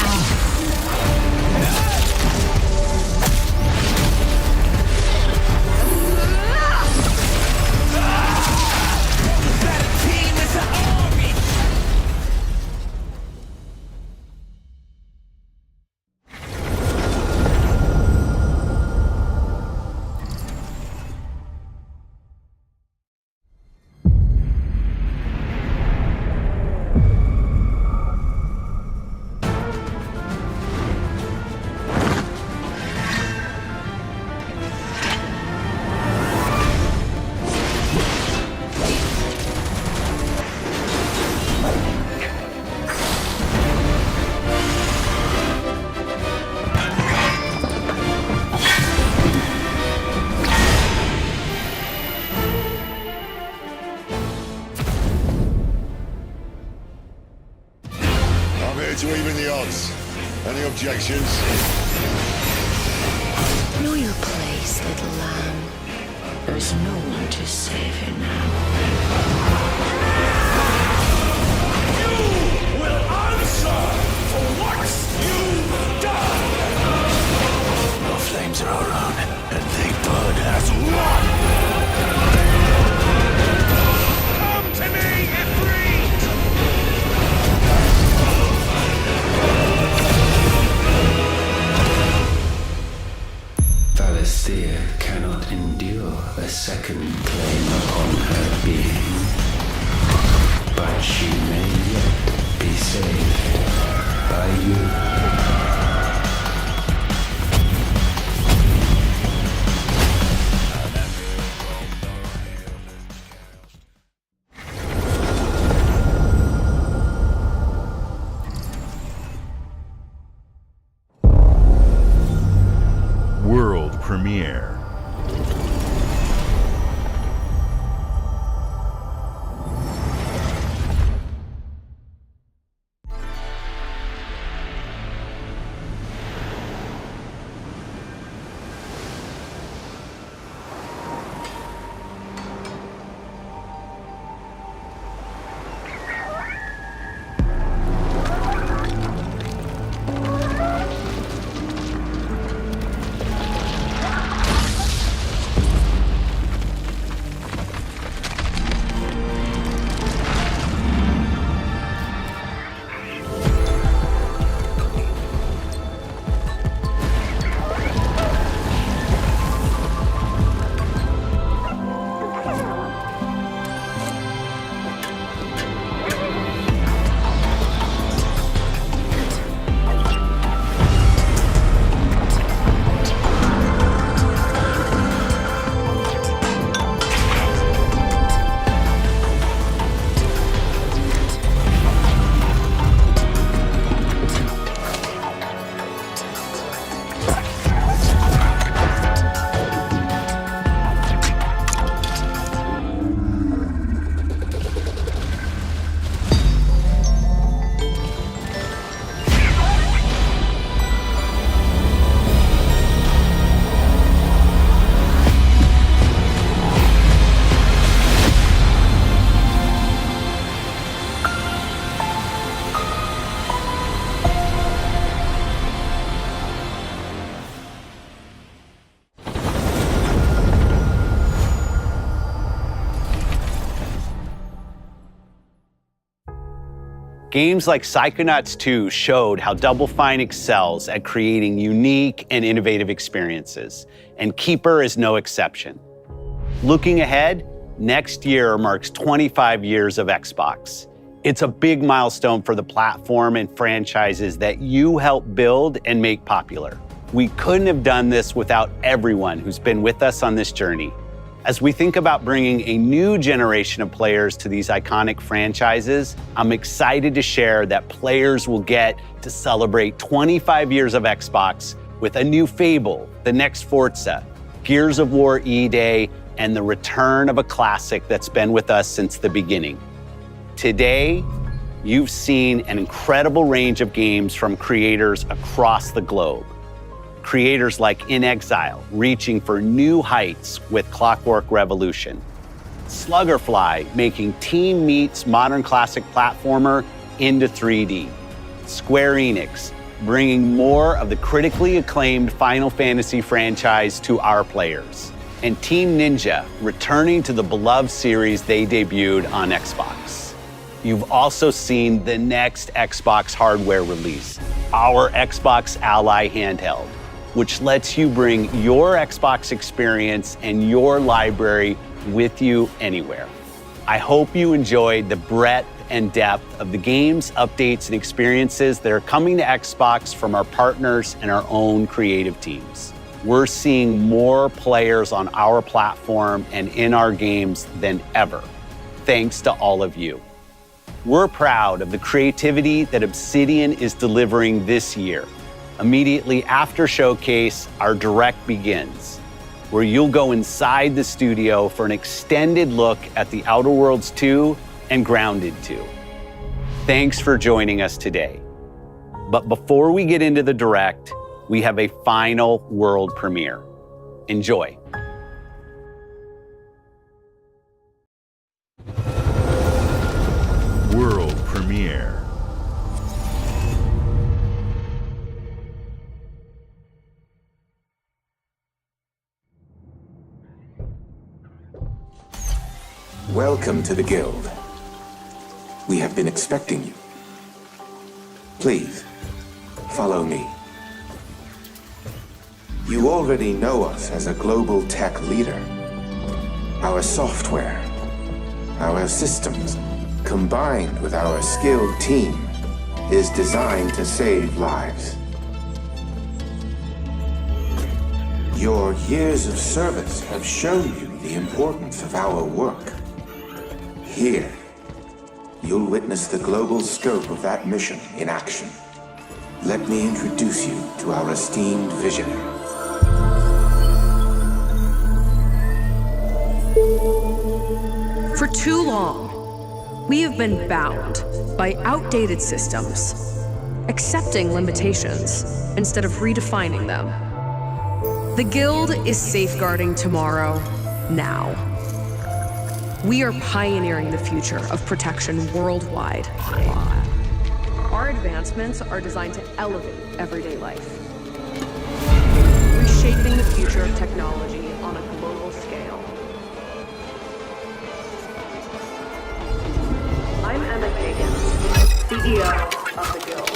Speaker 2: objections.
Speaker 16: Know your place, little lamb. There's no one to save you now.
Speaker 2: You will answer for what you've done!
Speaker 3: Our flames are our own, and they burn as one!
Speaker 2: Come to me, Ifrit!
Speaker 17: Valisthea cannot endure a second claim upon her being, but she may yet be saved by you.
Speaker 19: World premiere.
Speaker 20: Games like Psychonauts 2 showed how Double Fine excels at creating unique and innovative experiences, and Keeper is no exception. Looking ahead, next year marks 25 years of Xbox. It's a big milestone for the platform and franchises that you helped build and make popular. We couldn't have done this without everyone who's been with us on this journey. As we think about bringing a new generation of players to these iconic franchises, I'm excited to share that players will get to celebrate 25 years of Xbox with a new Fable, the next Forza, Gears of War E-Day, and the return of a classic that's been with us since the beginning. Today, you've seen an incredible range of games from creators across the globe. Creators like In Exile, reaching for new heights with Clockwork Revolution. Sluggerfly, making Team Meat's modern classic platformer into 3D. Square Enix, bringing more of the critically acclaimed Final Fantasy franchise to our players. And Team Ninja, returning to the beloved series they debuted on Xbox. You've also seen the next Xbox hardware release, our Xbox Ally Handheld, which lets you bring your Xbox experience and your library with you anywhere. I hope you enjoyed the breadth and depth of the games, updates, and experiences that are coming to Xbox from our partners and our own creative teams. We're seeing more players on our platform and in our games than ever, thanks to all of you. We're proud of the creativity that Obsidian is delivering this year. Immediately after Showcase, our Direct begins, where you'll go inside the studio for an extended look at The Outer Worlds 2 and Grounded 2. Thanks for joining us today. But before we get into the direct, we have a final world premiere. Enjoy.
Speaker 13: World premiere.
Speaker 6: Welcome to the Guild. We have been expecting you. Please, follow me. You already know us as a global tech leader. Our software, our systems, combined with our skilled team, is designed to save lives. Your years of service have shown you the importance of our work. Here, you'll witness the global scope of that mission in action. Let me introduce you to our esteemed visionary.
Speaker 7: For too long, we have been bound by outdated systems, accepting limitations instead of redefining them. The Guild is safeguarding tomorrow, now. We are pioneering the future of protection worldwide. Our advancements are designed to elevate everyday life, reshaping the future of technology on a global scale. I'm Emma Kagan, CEO of the Guild.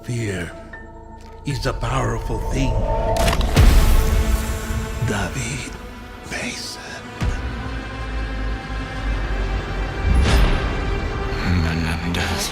Speaker 3: Fear is a powerful thing. David Mason. Menendez.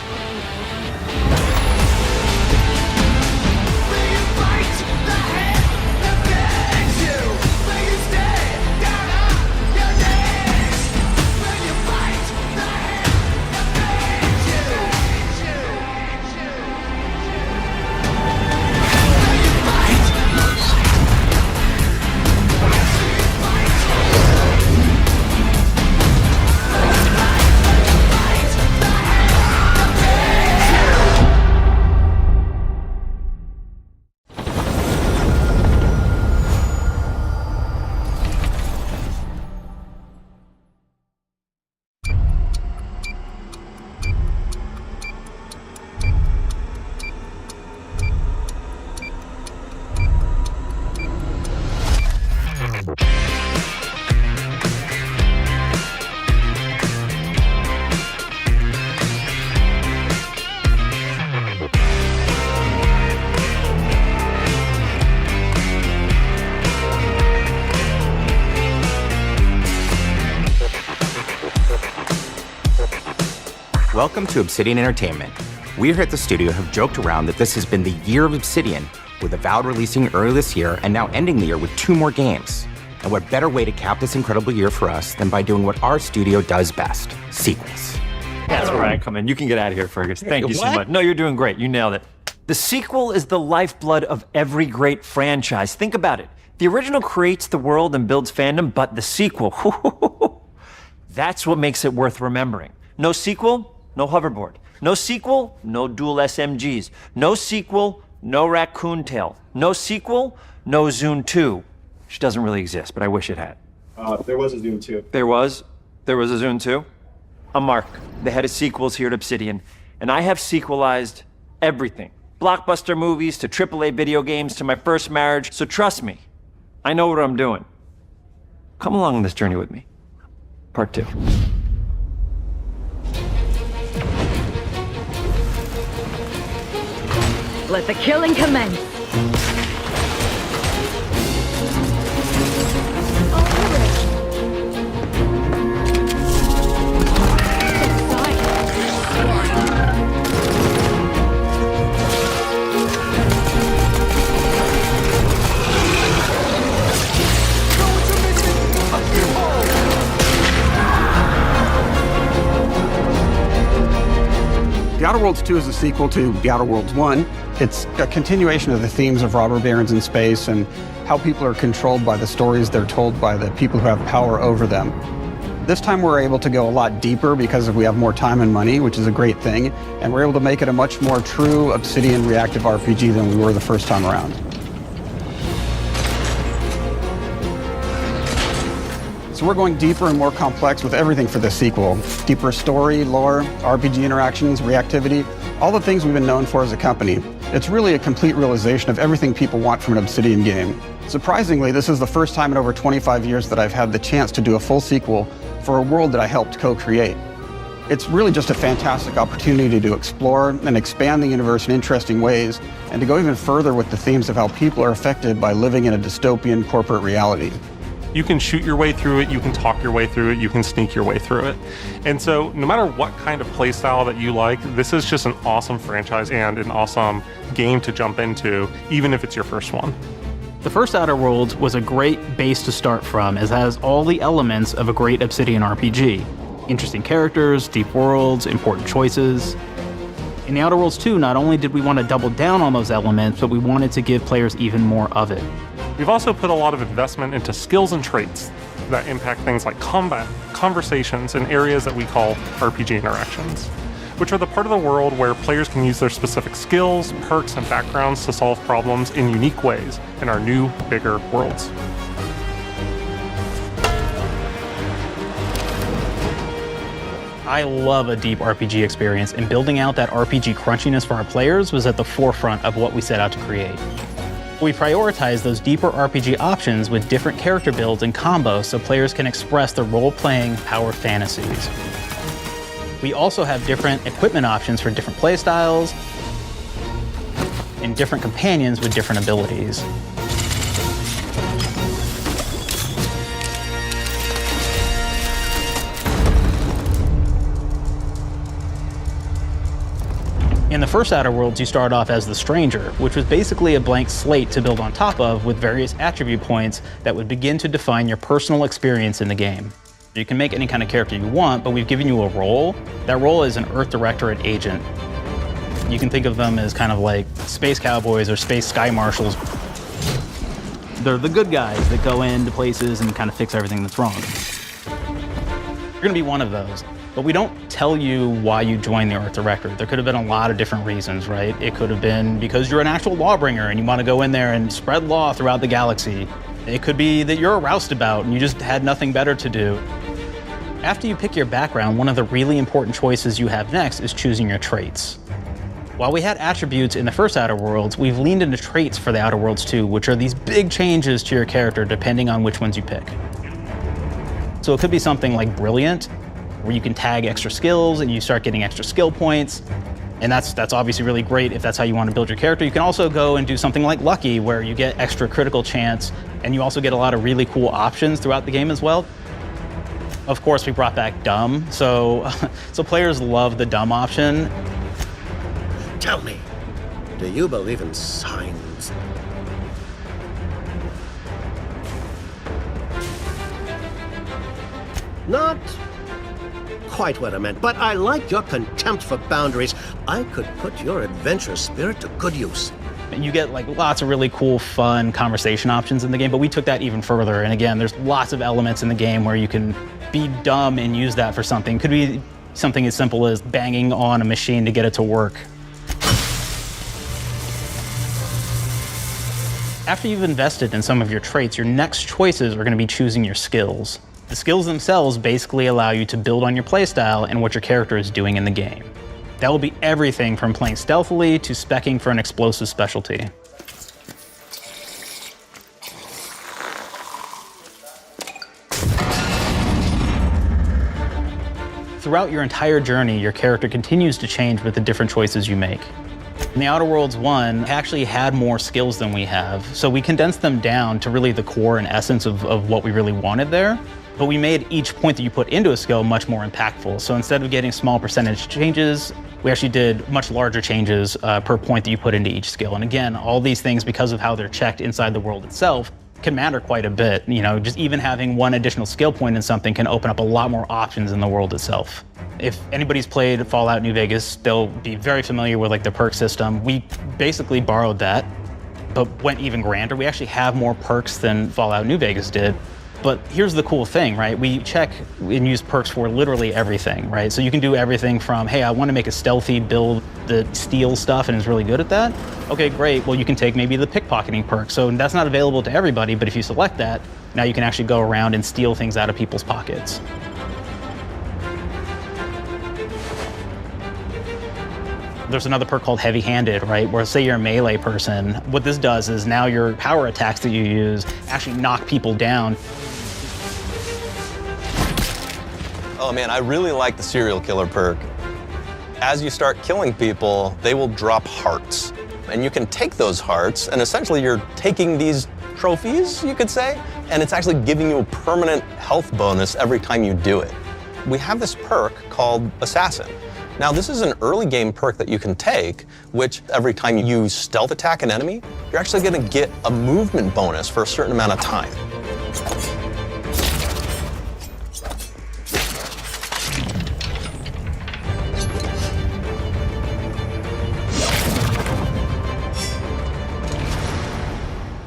Speaker 19: Welcome to Obsidian Entertainment. We here at the studio have joked around that this has been the year of Obsidian, with Avowed releasing early this year and now ending the year with 2 more games. And what better way to cap this incredible year for us than by doing what our studio does best, sequels.
Speaker 21: That's where I come in. You can get out of here, Fergus. Thank you so much. No, you're doing great. You nailed it. The sequel is the lifeblood of every great franchise. Think about it. The original creates the world and builds fandom, but the sequel, that's what makes it worth remembering. No sequel, no hoverboard. No sequel, no dual SMGs. No sequel, no raccoon tail. No sequel, no Zune 2. Which doesn't really exist, but I wish it had.
Speaker 22: There was a Zune 2.
Speaker 21: There was a Zune 2? I'm Mark, the head of sequels here at Obsidian, and I have sequelized everything. Blockbuster movies to AAA video games to my first marriage, so trust me, I know what I'm doing. Come along on this journey with me. Part 2.
Speaker 16: Let the killing commence.
Speaker 10: The Outer Worlds 2 is a sequel to The Outer Worlds 1. It's a continuation of the themes of robber barons in space and how people are controlled by the stories they're told by the people who have power over them. This time we're able to go a lot deeper because we have more time and money, which is a great thing, and we're able to make it a much more true Obsidian reactive RPG than we were the first time around. So we're going deeper and more complex with everything for this sequel. Deeper story, lore, RPG interactions, reactivity, all the things we've been known for as a company. It's really a complete realization of everything people want from an Obsidian game. Surprisingly, this is the first time in over 25 years that I've had the chance to do a full sequel for a world that I helped co-create. It's really just a fantastic opportunity to explore and expand the universe in interesting ways, and to go even further with the themes of how people are affected by living in a dystopian corporate reality.
Speaker 12: You can shoot your way through it, you can talk your way through it, you can sneak your way through it. And so no matter what kind of playstyle that you like, this is just an awesome franchise and an awesome game to jump into, even if it's your first one.
Speaker 23: The first Outer Worlds was a great base to start from, as it has all the elements of a great Obsidian RPG. Interesting characters, deep worlds, important choices. In the Outer Worlds 2, not only did we want to double down on those elements, but we wanted to give players even more of it.
Speaker 12: We've also put a lot of investment into skills and traits that impact things like combat, conversations, and areas that we call RPG interactions, which are the part of the world where players can use their specific skills, perks, and backgrounds to solve problems in unique ways in our new, bigger worlds.
Speaker 23: I love a deep RPG experience, and building out that RPG crunchiness for our players was at the forefront of what we set out to create. We prioritize those deeper RPG options with different character builds and combos so players can express their role-playing power fantasies. We also have different equipment options for different playstyles and different companions with different abilities. In the first Outer Worlds, you start off as the Stranger, which was basically a blank slate to build on top of with various attribute points that would begin to define your personal experience in the game. You can make any kind of character you want, but we've given you a role. That role is an Earth Directorate agent. You can think of them as kind of like space cowboys or space sky marshals. They're the good guys that go into places and kind of fix everything that's wrong. You're gonna be one of those. But we don't tell you why you joined the Earth Directorate. There could have been a lot of different reasons, right? It could have been because you're an actual lawbringer and you want to go in there and spread law throughout the galaxy. It could be that you're a roustabout and you just had nothing better to do. After you pick your background, one of the really important choices you have next is choosing your traits. While we had attributes in the first Outer Worlds, we've leaned into traits for the Outer Worlds 2, which are these big changes to your character depending on which ones you pick. So it could be something like Brilliant, where you can tag extra skills and you start getting extra skill points. And that's obviously really great if that's how you want to build your character. You can also go and do something like Lucky, where you get extra critical chance, and you also get a lot of really cool options throughout the game as well. Of course, we brought back Dumb, so players love the Dumb option.
Speaker 24: Tell me, do you believe in signs? Not quite what I meant, but I like your contempt for boundaries. I could put your adventurous spirit to good use.
Speaker 23: And you get like lots of really cool, fun conversation options in the game, but we took that even further. And again, there's lots of elements in the game where you can be dumb and use that for something. It could be something as simple as banging on a machine to get it to work. After you've invested in some of your traits, your next choices are going to be choosing your skills. The skills themselves basically allow you to build on your playstyle and what your character is doing in the game. That will be everything from playing stealthily to speccing for an explosive specialty. throughout your entire journey, your character continues to change with the different choices you make. In the Outer Worlds 1, actually had more skills than we have, so we condensed them down to really the core and essence of what we really wanted there. But we made each point that you put into a skill much more impactful. So instead of getting small percentage changes, we actually did much larger changes per point that you put into each skill. And again, all these things, because of how they're checked inside the world itself, can matter quite a bit. You know, just even having one additional skill point in something can open up a lot more options in the world itself. If anybody's played Fallout New Vegas, they'll be very familiar with like the perk system. We basically borrowed that, but went even grander. We actually have more perks than Fallout New Vegas did. But here's the cool thing, right? We check and use perks for literally everything, right? So you can do everything from, hey, I want to make a stealthy build that steals stuff and is really good at that. Okay, great. Well, you can take maybe the pickpocketing perk. So that's not available to everybody, but if you select that, now you can actually go around and steal things out of people's pockets. There's another perk called Heavy Handed, right? Where say you're a melee person, what this does is now your power attacks that you use actually knock people down.
Speaker 4: Oh man, I really like the serial killer perk. As you start killing people, they will drop hearts. And you can take those hearts, and essentially you're taking these trophies, you could say, and it's actually giving you a permanent health bonus every time you do it. We have this perk called Assassin. Now, this is an early game perk that you can take, which every time you stealth attack an enemy, you're actually going to get a movement bonus for a certain amount of time.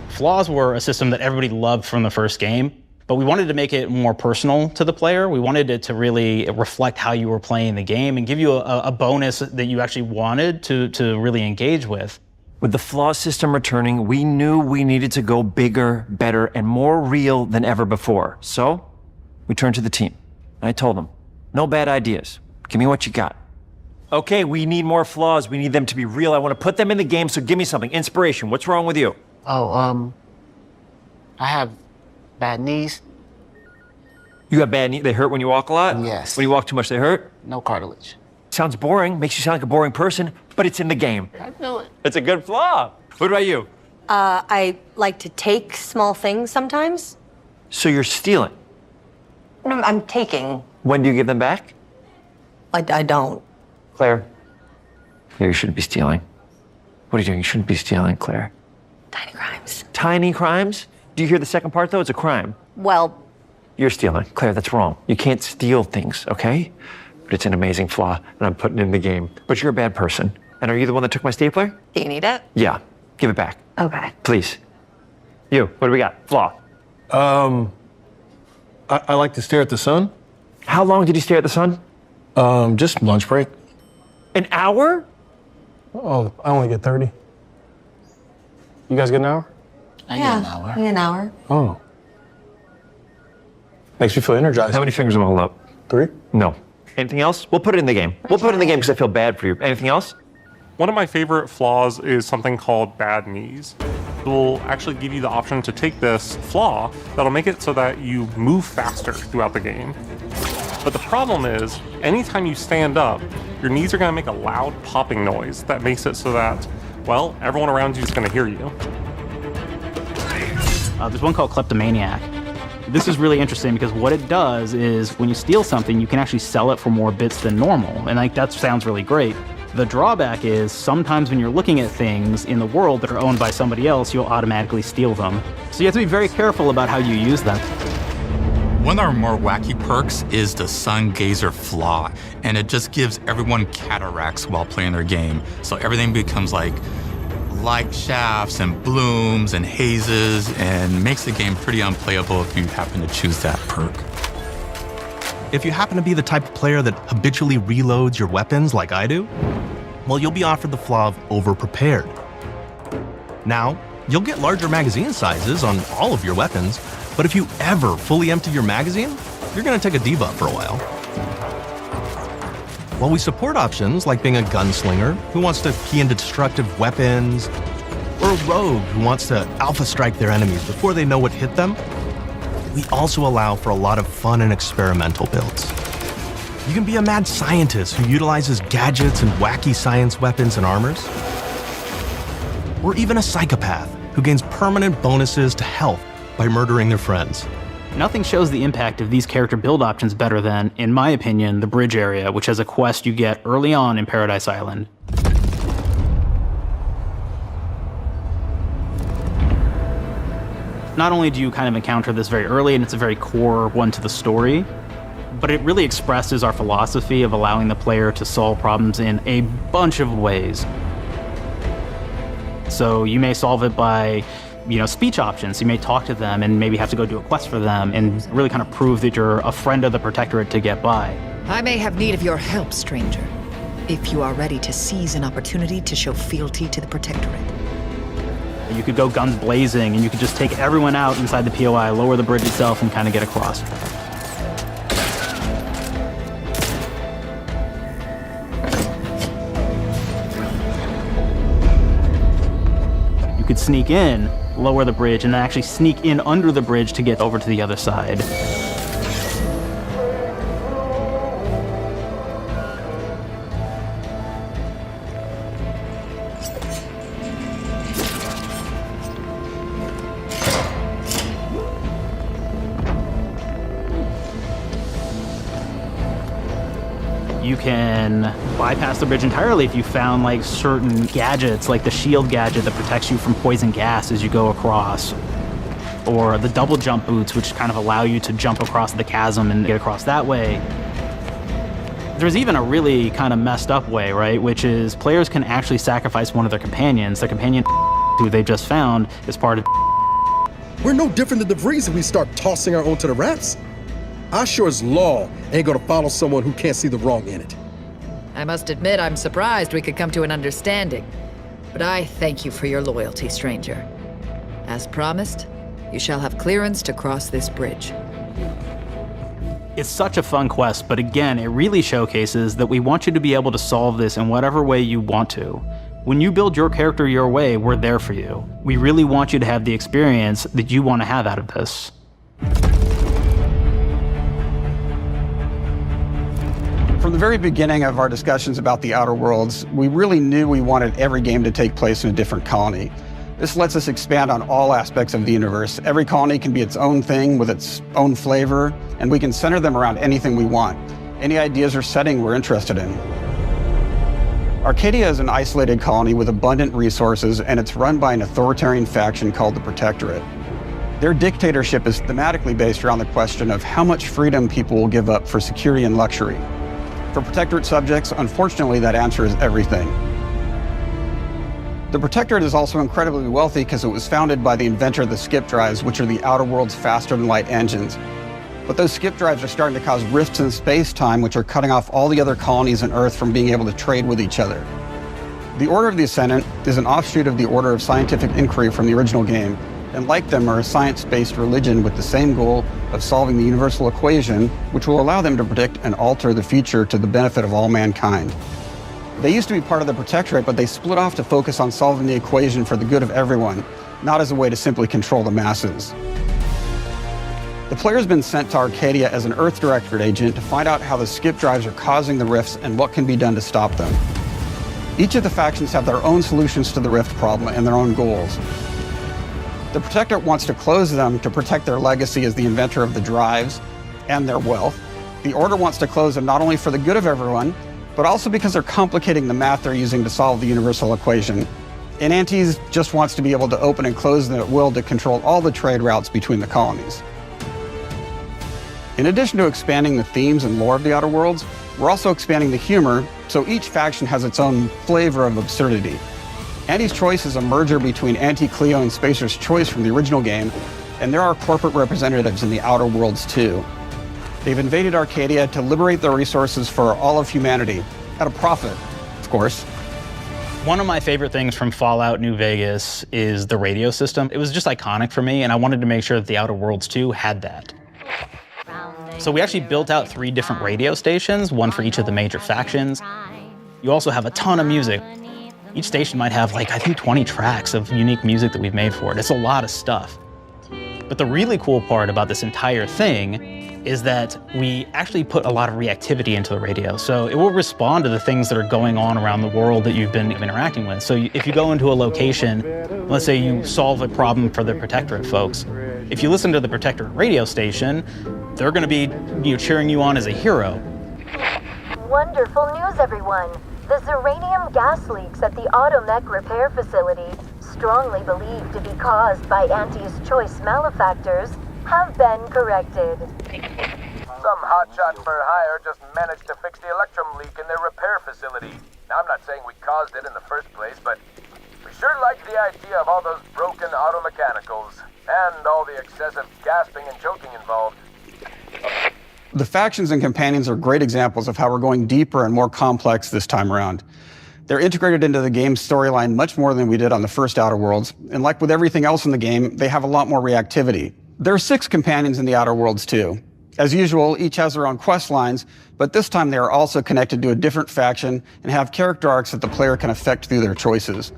Speaker 23: Flaws were a system that everybody loved from the first game, but we wanted to make it more personal to the player. We wanted it to really reflect how you were playing the game and give you a bonus that you actually wanted to really engage with.
Speaker 21: With the flaw system returning, we knew we needed to go bigger, better, and more real than ever before. So, we turned to the team. And I told them, no bad ideas. Give me what you got. Okay, we need more flaws. We need them to be real. I want to put them in the game, so give me something. Inspiration, what's wrong with you?
Speaker 8: Oh, I have bad knees.
Speaker 21: You got bad knees? They hurt when you walk a lot?
Speaker 8: Yes.
Speaker 21: When you walk too much, they hurt?
Speaker 8: No cartilage.
Speaker 21: Sounds boring, makes you sound like a boring person, but it's in the game.
Speaker 8: I know it.
Speaker 21: It's a good flaw. What about you?
Speaker 11: I like to take small things sometimes.
Speaker 21: So you're stealing?
Speaker 11: No, I'm taking.
Speaker 21: When do you give them back?
Speaker 11: I don't.
Speaker 21: Claire? Claire, you shouldn't be stealing. What are you doing? You shouldn't be stealing, Claire.
Speaker 11: Tiny crimes.
Speaker 21: Tiny crimes? Do you hear the second part, though? It's a crime.
Speaker 11: Well,
Speaker 21: You're stealing. Claire, that's wrong. You can't steal things, okay? But it's an amazing flaw, and I'm putting it in the game. But you're a bad person. And are you the one that took my stapler?
Speaker 11: do you need it?
Speaker 21: Yeah. Give it back.
Speaker 11: Okay.
Speaker 21: Please. You, what do we got? Flaw.
Speaker 14: I like to stare at the sun.
Speaker 21: How long did you stare at the sun?
Speaker 14: Just lunch break.
Speaker 21: An hour?
Speaker 14: Oh, I only get 30. You guys get an hour?
Speaker 8: I get an hour.
Speaker 11: An hour.
Speaker 14: Oh. Makes me feel energized.
Speaker 21: How many fingers am I holding up?
Speaker 14: 3?
Speaker 21: No. Anything else? We'll put it in the game. We'll put it in the game because I feel bad for you. Anything else?
Speaker 12: One of my favorite flaws is something called bad knees. It will actually give you the option to take this flaw that'll make it so that you move faster throughout the game. But the problem is, anytime you stand up, your knees are going to make a loud popping noise that makes it so that, well, everyone around you is going to hear you.
Speaker 23: There's one called Kleptomaniac. This is really interesting because what it does is when you steal something, you can actually sell it for more bits than normal. And like that sounds really great. The drawback is sometimes when you're looking at things in the world that are owned by somebody else, you'll automatically steal them. So you have to be very careful about how you use them.
Speaker 25: One of our more wacky perks is the Sun Gazer Flaw, and it just gives everyone cataracts while playing their game. So everything becomes like light shafts and blooms and hazes, and makes the game pretty unplayable if you happen to choose that perk.
Speaker 26: If you happen to be the type of player that habitually reloads your weapons like I do, well, you'll be offered the flaw of overprepared. Now, you'll get larger magazine sizes on all of your weapons, but if you ever fully empty your magazine, you're gonna take a debuff for a while. While we support options like being a gunslinger who wants to key into destructive weapons, or a rogue who wants to alpha strike their enemies before they know what hit them, we also allow for a lot of fun and experimental builds. You can be a mad scientist who utilizes gadgets and wacky science weapons and armors. Or even a psychopath who gains permanent bonuses to health by murdering their friends.
Speaker 23: Nothing shows the impact of these character build options better than, in my opinion, the bridge area, which has a quest you get early on in Paradise Island. Not only do you kind of encounter this very early, and it's a very core one to the story, but it really expresses our philosophy of allowing the player to solve problems in a bunch of ways. So you may solve it by, speech options. You may talk to them and maybe have to go do a quest for them and really kind of prove that you're a friend of the Protectorate to get by.
Speaker 1: I may have need of your help, stranger, if you are ready to seize an opportunity to show fealty to the Protectorate.
Speaker 23: You could go guns blazing and you could just take everyone out inside the POI, lower the bridge itself, and kind of get across. You could sneak in, lower the bridge, and then actually sneak in under the bridge to get over to the other side. You can bypass the bridge entirely if you found like certain gadgets, like the shield gadget that protects you from poison gas as you go across, or the double jump boots, which kind of allow you to jump across the chasm and get across that way. There's even a really kind of messed up way, right? Which is players can actually sacrifice one of their companions. Their companion who they just found is part of.
Speaker 2: We're no different than the Vrees if we start tossing our own to the Raps. I sure as law ain't gonna follow someone who can't see the wrong in it.
Speaker 1: I must admit I'm surprised we could come to an understanding. But I thank you for your loyalty, stranger. As promised, you shall have clearance to cross this bridge.
Speaker 23: It's such a fun quest, but again, it really showcases that we want you to be able to solve this in whatever way you want to. When you build your character your way, we're there for you. We really want you to have the experience that you want to have out of this.
Speaker 10: From the very beginning of our discussions about the Outer Worlds, we really knew we wanted every game to take place in a different colony. This lets us expand on all aspects of the universe. Every colony can be its own thing with its own flavor, and we can center them around anything we want, any ideas or setting we're interested in. Arcadia is an isolated colony with abundant resources, and it's run by an authoritarian faction called the Protectorate. Their dictatorship is thematically based around the question of how much freedom people will give up for security and luxury. For Protectorate subjects, unfortunately, that answer is everything. The Protectorate is also incredibly wealthy because it was founded by the inventor of the skip drives, which are the Outer World's faster-than-light engines. But those skip drives are starting to cause rifts in space-time, which are cutting off all the other colonies on Earth from being able to trade with each other. The Order of the Ascendant is an offshoot of the Order of Scientific Inquiry from the original game, and like them are a science-based religion with the same goal of solving the universal equation, which will allow them to predict and alter the future to the benefit of all mankind. They used to be part of the Protectorate, but they split off to focus on solving the equation for the good of everyone, not as a way to simply control the masses. The player's been sent to Arcadia as an Earth Directorate agent to find out how the skip drives are causing the rifts and what can be done to stop them. Each of the factions have their own solutions to the rift problem and their own goals. The Protectorate wants to close them to protect their legacy as the inventor of the drives and their wealth. The Order wants to close them not only for the good of everyone, but also because they're complicating the math they're using to solve the universal equation. And Antes just wants to be able to open and close them at will to control all the trade routes between the colonies. In addition to expanding the themes and lore of the Outer Worlds, we're also expanding the humor, so each faction has its own flavor of absurdity. Anti's Choice is a merger between Anti-Cleo and Spacer's Choice from the original game, and there are corporate representatives in the Outer Worlds too. They've invaded Arcadia to liberate their resources for all of humanity, at a profit, of course.
Speaker 23: One of my favorite things from Fallout New Vegas is the radio system. It was just iconic for me, and I wanted to make sure that the Outer Worlds 2 had that. So we actually built out 3 different radio stations, one for each of the major factions. You also have a ton of music. Each station might have I think 20 tracks of unique music that we've made for it. It's a lot of stuff. But the really cool part about this entire thing is that we actually put a lot of reactivity into the radio. So it will respond to the things that are going on around the world that you've been interacting with. So if you go into a location, let's say you solve a problem for the Protectorate folks, if you listen to the Protectorate radio station, they're going to be cheering you on as a hero.
Speaker 5: Wonderful news, everyone. The Zeranium gas leaks at the Automech repair facility, strongly believed to be caused by Auntie's choice malefactors, have been corrected.
Speaker 9: Some hotshot for hire just managed to fix the electrum leak in their repair facility. Now, I'm not saying we caused it in the first place, but we sure like the idea of all those broken auto mechanicals and all the excessive gasping and choking involved.
Speaker 10: The factions and companions are great examples of how we're going deeper and more complex this time around. They're integrated into the game's storyline much more than we did on the first Outer Worlds, and like with everything else in the game, they have a lot more reactivity. There are 6 companions in the Outer Worlds too. As usual, each has their own quest lines, but this time they are also connected to a different faction and have character arcs that the player can affect through their choices.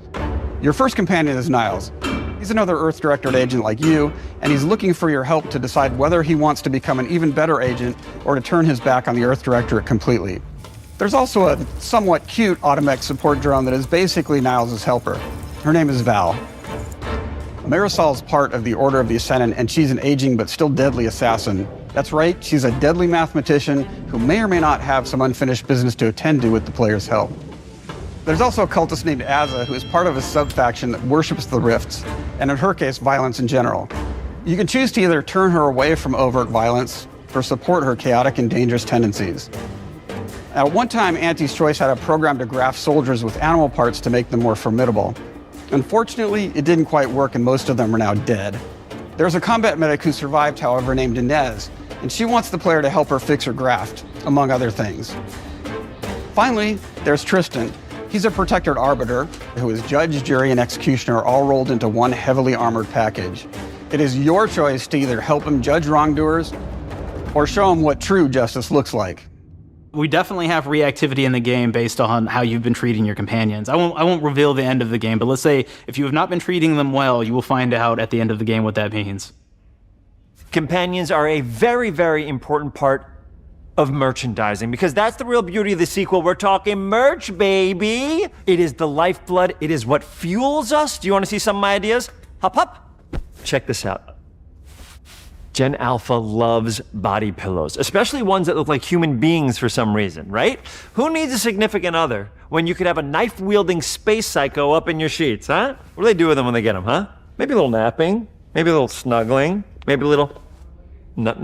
Speaker 10: Your first companion is Niles. He's another Earth Directorate agent like you, and he's looking for your help to decide whether he wants to become an even better agent or to turn his back on the Earth Directorate completely. There's also a somewhat cute Automech support drone that is basically Niles' helper. Her name is Val. Marisol is part of the Order of the Ascendant, and she's an aging but still deadly assassin. That's right, she's a deadly mathematician who may or may not have some unfinished business to attend to with the player's help. There's also a cultist named Azza, who is part of a sub-faction that worships the rifts, and in her case, violence in general. You can choose to either turn her away from overt violence or support her chaotic and dangerous tendencies. At one time, Auntie's Choice had a program to graft soldiers with animal parts to make them more formidable. Unfortunately, it didn't quite work, and most of them are now dead. There's a combat medic who survived, however, named Inez, and she wants the player to help her fix her graft, among other things. Finally, there's Tristan. He's a protected arbiter who is judge, jury, and executioner all rolled into one heavily armored package. It is your choice to either help him judge wrongdoers or show him what true justice looks like.
Speaker 23: We definitely have reactivity in the game based on how you've been treating your companions. I won't reveal the end of the game, but let's say if you have not been treating them well, you will find out at the end of the game what that means.
Speaker 21: Companions are a very, very important part of merchandising, because that's the real beauty of the sequel. We're talking merch, baby. It is the lifeblood. It is what fuels us. Do you want to see some of my ideas? Hop, hop. Check this out. Gen Alpha loves body pillows, especially ones that look like human beings for some reason, right? Who needs a significant other when you could have a knife-wielding space psycho up in your sheets, huh? What do they do with them when they get them, huh? Maybe a little napping, maybe a little snuggling, maybe a little nut.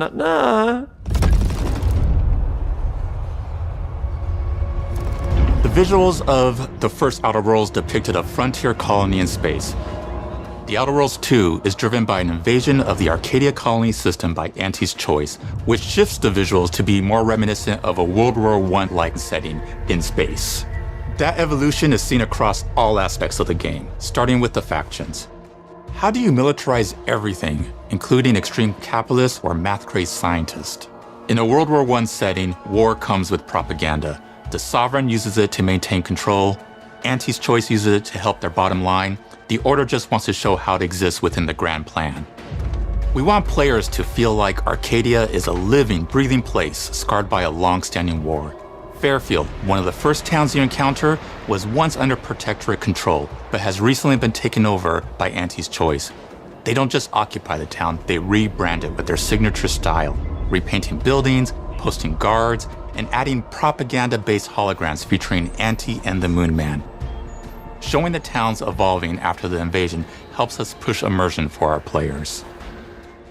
Speaker 25: The visuals of the first Outer Worlds depicted a frontier colony in space. The Outer Worlds 2 is driven by an invasion of the Arcadia colony system by Auntie's Choice, which shifts the visuals to be more reminiscent of a World War I-like setting in space. That evolution is seen across all aspects of the game, starting with the factions. How do you militarize everything, including extreme capitalists or math-crazed scientists? In a World War I setting, war comes with propaganda. The Sovereign uses it to maintain control, Auntie's Choice uses it to help their bottom line, the Order just wants to show how it exists within the grand plan. We want players to feel like Arcadia is a living, breathing place scarred by a long-standing war. Fairfield, one of the first towns you encounter, was once under Protectorate control, but has recently been taken over by Auntie's Choice. They don't just occupy the town, they rebrand it with their signature style, repainting buildings, posting guards, and adding propaganda-based holograms featuring Auntie and the Moon Man. Showing the towns evolving after the invasion helps us push immersion for our players.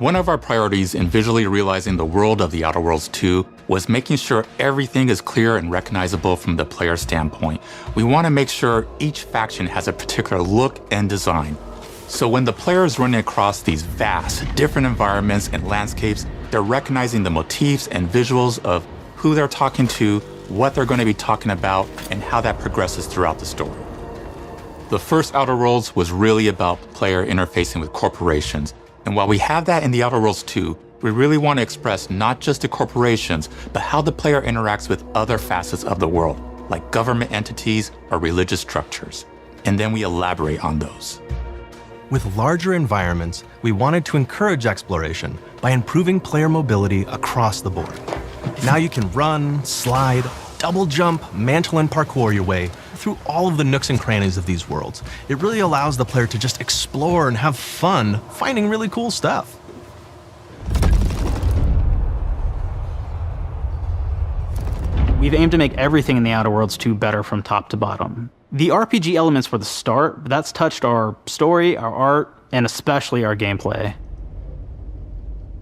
Speaker 25: One of our priorities in visually realizing the world of the Outer Worlds 2 was making sure everything is clear and recognizable from the player standpoint. We want to make sure each faction has a particular look and design. So when the player is running across these vast, different environments and landscapes, they're recognizing the motifs and visuals of who they're talking to, what they're going to be talking about, and how that progresses throughout the story. The first Outer Worlds was really about the player interfacing with corporations. And while we have that in the Outer Worlds 2, we really want to express not just the corporations, but how the player interacts with other facets of the world, like government entities or religious structures. And then we elaborate on those.
Speaker 26: With larger environments, we wanted to encourage exploration by improving player mobility across the board. Now you can run, slide, double jump, mantle and parkour your way through all of the nooks and crannies of these worlds. It really allows the player to just explore and have fun finding really cool stuff.
Speaker 23: We've aimed to make everything in the Outer Worlds 2 better from top to bottom. The RPG elements were the start, but that's touched our story, our art, and especially our gameplay.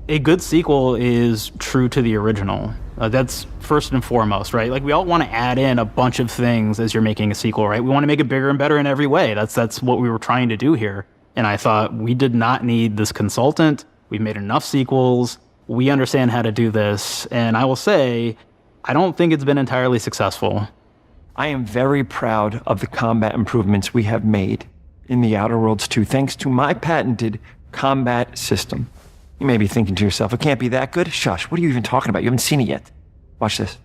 Speaker 23: A good sequel is true to the original. That's first and foremost, right? Like, we all want to add in a bunch of things as you're making a sequel, right? We want to make it bigger and better in every way. That's what we were trying to do here. And I thought, we did not need this consultant. We've made enough sequels. We understand how to do this. And I will say, I don't think it's been entirely successful.
Speaker 21: I am very proud of the combat improvements we have made in the Outer Worlds 2, thanks to my patented combat system. You may be thinking to yourself, it can't be that good? Shush, what are you even talking about? You haven't seen it yet. Watch this.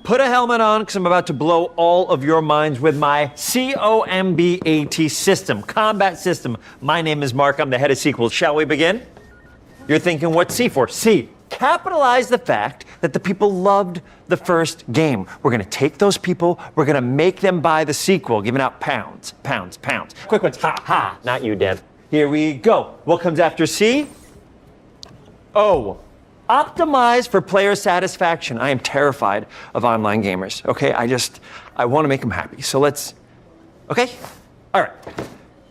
Speaker 21: Put a helmet on, because I'm about to blow all of your minds with my COMBAT system, combat system. My name is Mark, I'm the head of sequels. Shall we begin? You're thinking, what's C for? C. Capitalize the fact that the people loved the first game. We're gonna take those people, we're gonna make them buy the sequel, giving out pounds, pounds, pounds. Quick ones, ha, ha, not you, Dan. Here we go. What comes after C? O. Optimize for player satisfaction. I am terrified of online gamers, okay? I wanna make them happy, so let's, okay? All right.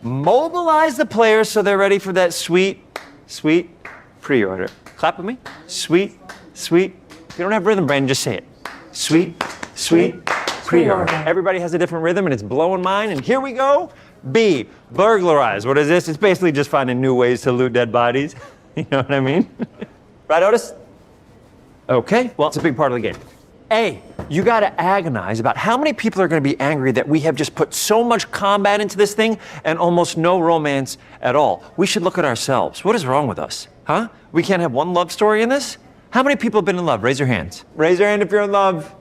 Speaker 21: Mobilize the players so they're ready for that sweet, sweet pre-order. Clap with me. Sweet, sweet. If you don't have rhythm, Brandon, just say it. Sweet, sweet pre-order. Everybody has a different rhythm, and it's blowing mine. And here we go. B, burglarize. What is this? It's basically just finding new ways to loot dead bodies. You know what I mean? Right, Otis? Okay, well, it's a big part of the game. A, you gotta agonize about how many people are gonna be angry that we have just put so much combat into this thing and almost no romance at all. We should look at ourselves. What is wrong with us? Huh? We can't have one love story in this? How many people have been in love? Raise your hands. Raise your hand if you're in love.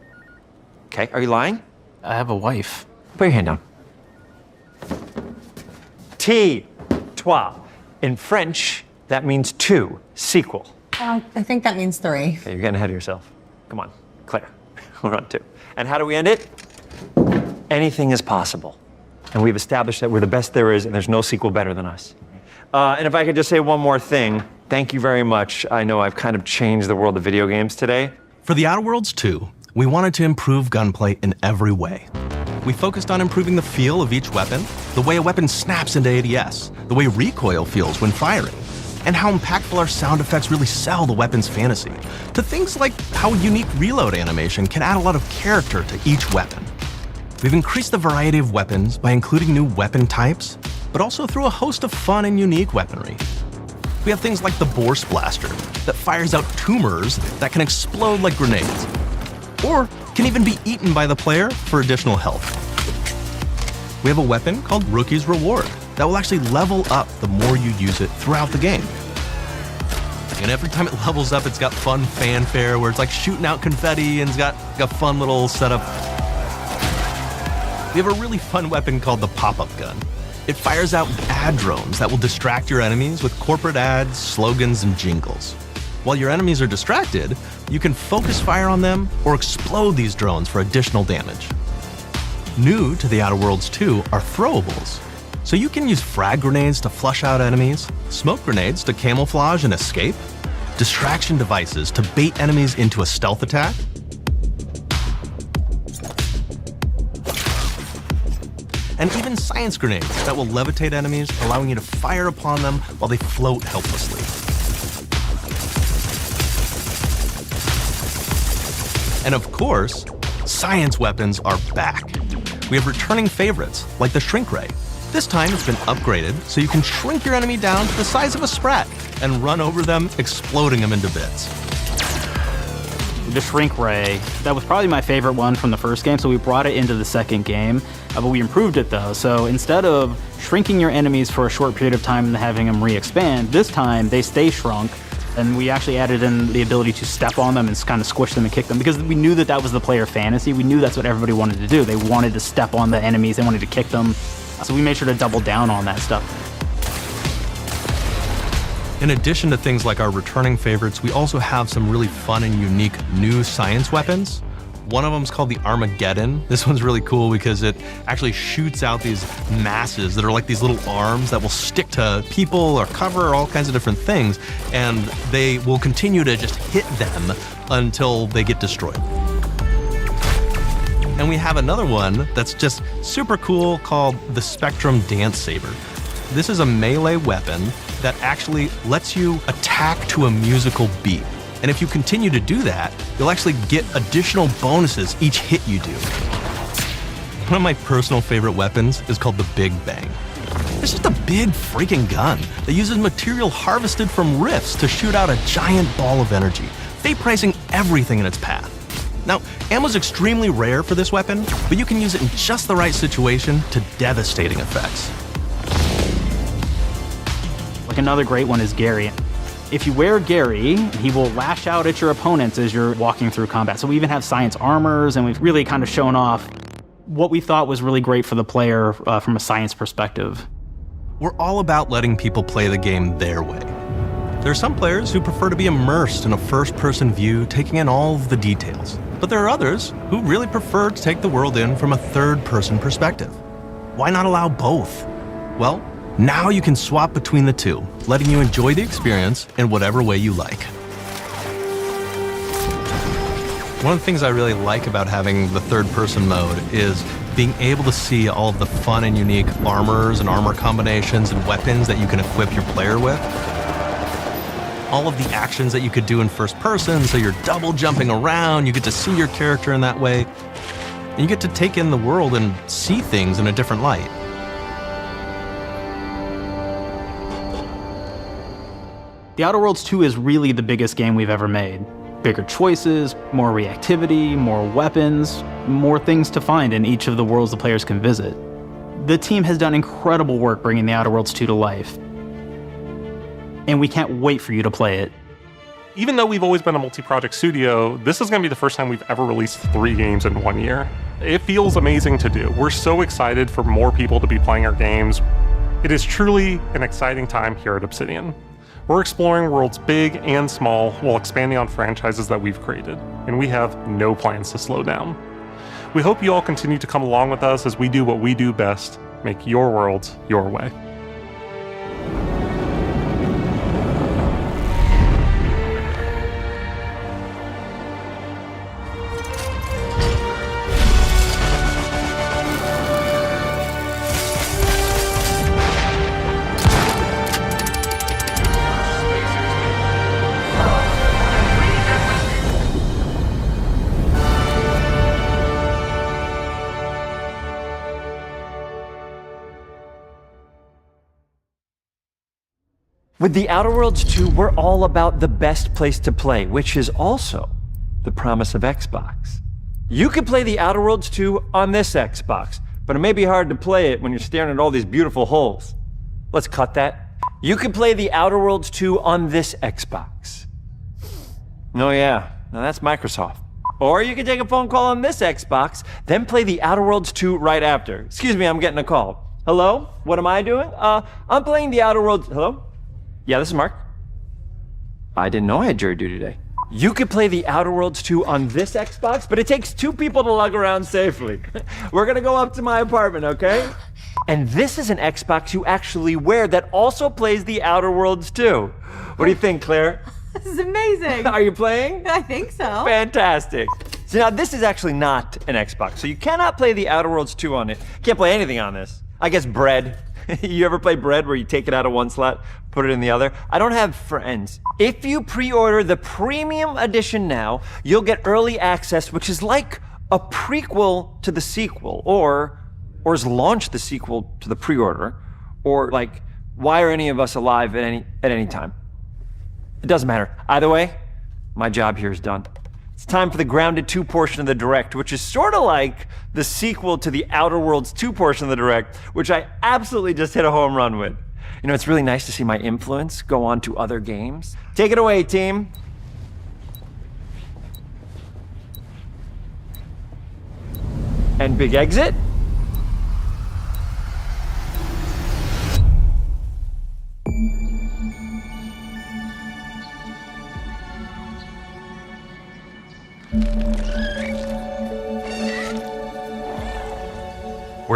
Speaker 21: Okay, are you lying?
Speaker 23: I have a wife.
Speaker 21: Put your hand down. T, toi. In French, that means two, sequel.
Speaker 11: I think that means 3.
Speaker 21: Okay, you're getting ahead of yourself. Come on, Claire. We're on 2. And how do we end it? Anything is possible. And we've established that we're the best there is, and there's no sequel better than us. And if I could just say one more thing, thank you very much. I know I've kind of changed the world of video games today.
Speaker 26: For the Outer Worlds 2, we wanted to improve gunplay in every way. We focused on improving the feel of each weapon, the way a weapon snaps into ADS, the way recoil feels when firing, and how impactful our sound effects really sell the weapon's fantasy, to things like how unique reload animation can add a lot of character to each weapon. We've increased the variety of weapons by including new weapon types, but also through a host of fun and unique weaponry. We have things like the Borscht Blaster that fires out tumors that can explode like grenades, or can even be eaten by the player for additional health. We have a weapon called Rookie's Reward that will actually level up the more you use it throughout the game. And every time it levels up, it's got fun fanfare where it's like shooting out confetti and it's got a fun little setup. We have a really fun weapon called the Pop-Up Gun. It fires out ad drones that will distract your enemies with corporate ads, slogans, and jingles. While your enemies are distracted, you can focus fire on them or explode these drones for additional damage. New to the Outer Worlds 2 are throwables. So you can use frag grenades to flush out enemies, smoke grenades to camouflage and escape, distraction devices to bait enemies into a stealth attack, and even science grenades that will levitate enemies, allowing you to fire upon them while they float helplessly. And of course, science weapons are back. We have returning favorites, like the Shrink Ray. This time it's been upgraded so you can shrink your enemy down to the size of a sprat and run over them, exploding them into bits.
Speaker 23: The Shrink Ray, that was probably my favorite one from the first game, so we brought it into the second game, but we improved it though. So instead of shrinking your enemies for a short period of time and having them re-expand, this time they stay shrunk, and we actually added in the ability to step on them and kind of squish them and kick them, because we knew that that was the player fantasy. We knew that's what everybody wanted to do. They wanted to step on the enemies, they wanted to kick them, so we made sure to double down on that stuff.
Speaker 26: In addition to things like our returning favorites, we also have some really fun and unique new science weapons. One of them is called the Armageddon. This one's really cool because it actually shoots out these masses that are like these little arms that will stick to people or cover or all kinds of different things, and they will continue to just hit them until they get destroyed. And we have another one that's just super cool called the Spectrum Dance Saber. This is a melee weapon that actually lets you attack to a musical beat. And if you continue to do that, you'll actually get additional bonuses each hit you do. One of my personal favorite weapons is called the Big Bang. It's just a big freaking gun that uses material harvested from rifts to shoot out a giant ball of energy, vaporizing everything in its path. Now, ammo's extremely rare for this weapon, but you can use it in just the right situation to devastating effects.
Speaker 23: Like another great one is Gary. If you wear Gary, he will lash out at your opponents as you're walking through combat. So we even have science armors, and we've really kind of shown off what we thought was really great for the player from a science perspective.
Speaker 26: We're all about letting people play the game their way. There are some players who prefer to be immersed in a first-person view, taking in all of the details. But there are others who really prefer to take the world in from a third-person perspective. Why not allow both? Well, now you can swap between the two, letting you enjoy the experience in whatever way you like. One of the things I really like about having the third-person mode is being able to see all of the fun and unique armors and armor combinations and weapons that you can equip your player with. All of the actions that you could do in first person, so you're double jumping around, you get to see your character in that way, and you get to take in the world and see things in a different light.
Speaker 23: The Outer Worlds 2 is really the biggest game we've ever made. Bigger choices, more reactivity, more weapons, more things to find in each of the worlds the players can visit. The team has done incredible work bringing the Outer Worlds 2 to life, and we can't wait for you to play it.
Speaker 12: Even though we've always been a multi-project studio, this is going to be the first time we've ever released 3 games in 1 year. It feels amazing to do. We're so excited for more people to be playing our games. It is truly an exciting time here at Obsidian. We're exploring worlds big and small while expanding on franchises that we've created, and we have no plans to slow down. We hope you all continue to come along with us as we do what we do best, make your worlds your way.
Speaker 21: With the Outer Worlds 2, we're all about the best place to play, which is also the promise of Xbox. You can play the Outer Worlds 2 on this Xbox, but it may be hard to play it when you're staring at all these beautiful holes. Let's cut that. You can play the Outer Worlds 2 on this Xbox. Oh yeah, now that's Microsoft. Or you can take a phone call on this Xbox, then play the Outer Worlds 2 right after. Excuse me, I'm getting a call. Hello? What am I doing? I'm playing the Outer Worlds. Hello? Yeah, this is Mark. I didn't know I had jury duty today. You could play the Outer Worlds 2 on this Xbox, but it takes 2 people to lug around safely. We're gonna go up to my apartment, okay? And this is an Xbox you actually wear that also plays the Outer Worlds 2. What do you think, Claire?
Speaker 11: This is amazing.
Speaker 21: Are you playing?
Speaker 11: I think so.
Speaker 21: Fantastic. So now this is actually not an Xbox, so you cannot play the Outer Worlds 2 on it. Can't play anything on this. I guess Bread. You ever play Bread where you take it out of one slot, put it in the other? I don't have friends. If you pre-order the premium edition now, you'll get early access, which is like a prequel to the sequel, or is launch the sequel to the pre-order, or like, why are any of us alive at any time? It doesn't matter. Either way, my job here is done. It's time for the Grounded 2 portion of the Direct, which is sort of like the sequel to the Outer Worlds 2 portion of the Direct, which I absolutely just hit a home run with. You know, it's really nice to see my influence go on to other games. Take it away, team. And big exit.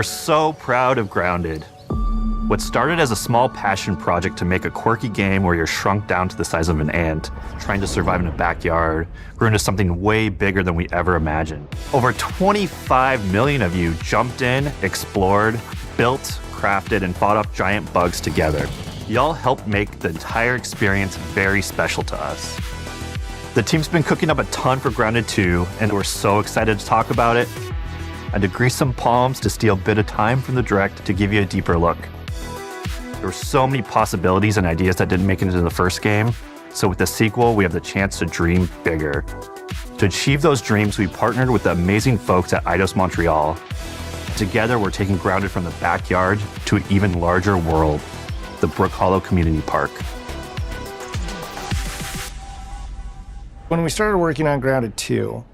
Speaker 21: We're so proud of Grounded. What started as a small passion project to make a quirky game where you're shrunk down to the size of an ant, trying to survive in a backyard, grew into something way bigger than we ever imagined. Over 25 million of you jumped in, explored, built, crafted, and fought off giant bugs together. Y'all helped make the entire experience very special to us. The team's been cooking up a ton for Grounded 2, and we're so excited to talk about it. I had to grease some palms to steal a bit of time from the direct to give you a deeper look. There were so many possibilities and ideas that didn't make it into the first game, so with the sequel, we have the chance to dream bigger. To achieve those dreams, we partnered with the amazing folks at Eidos Montreal. Together, we're taking Grounded from the backyard to an even larger world, the Brook Hollow Community Park.
Speaker 6: When we started working on Grounded 2,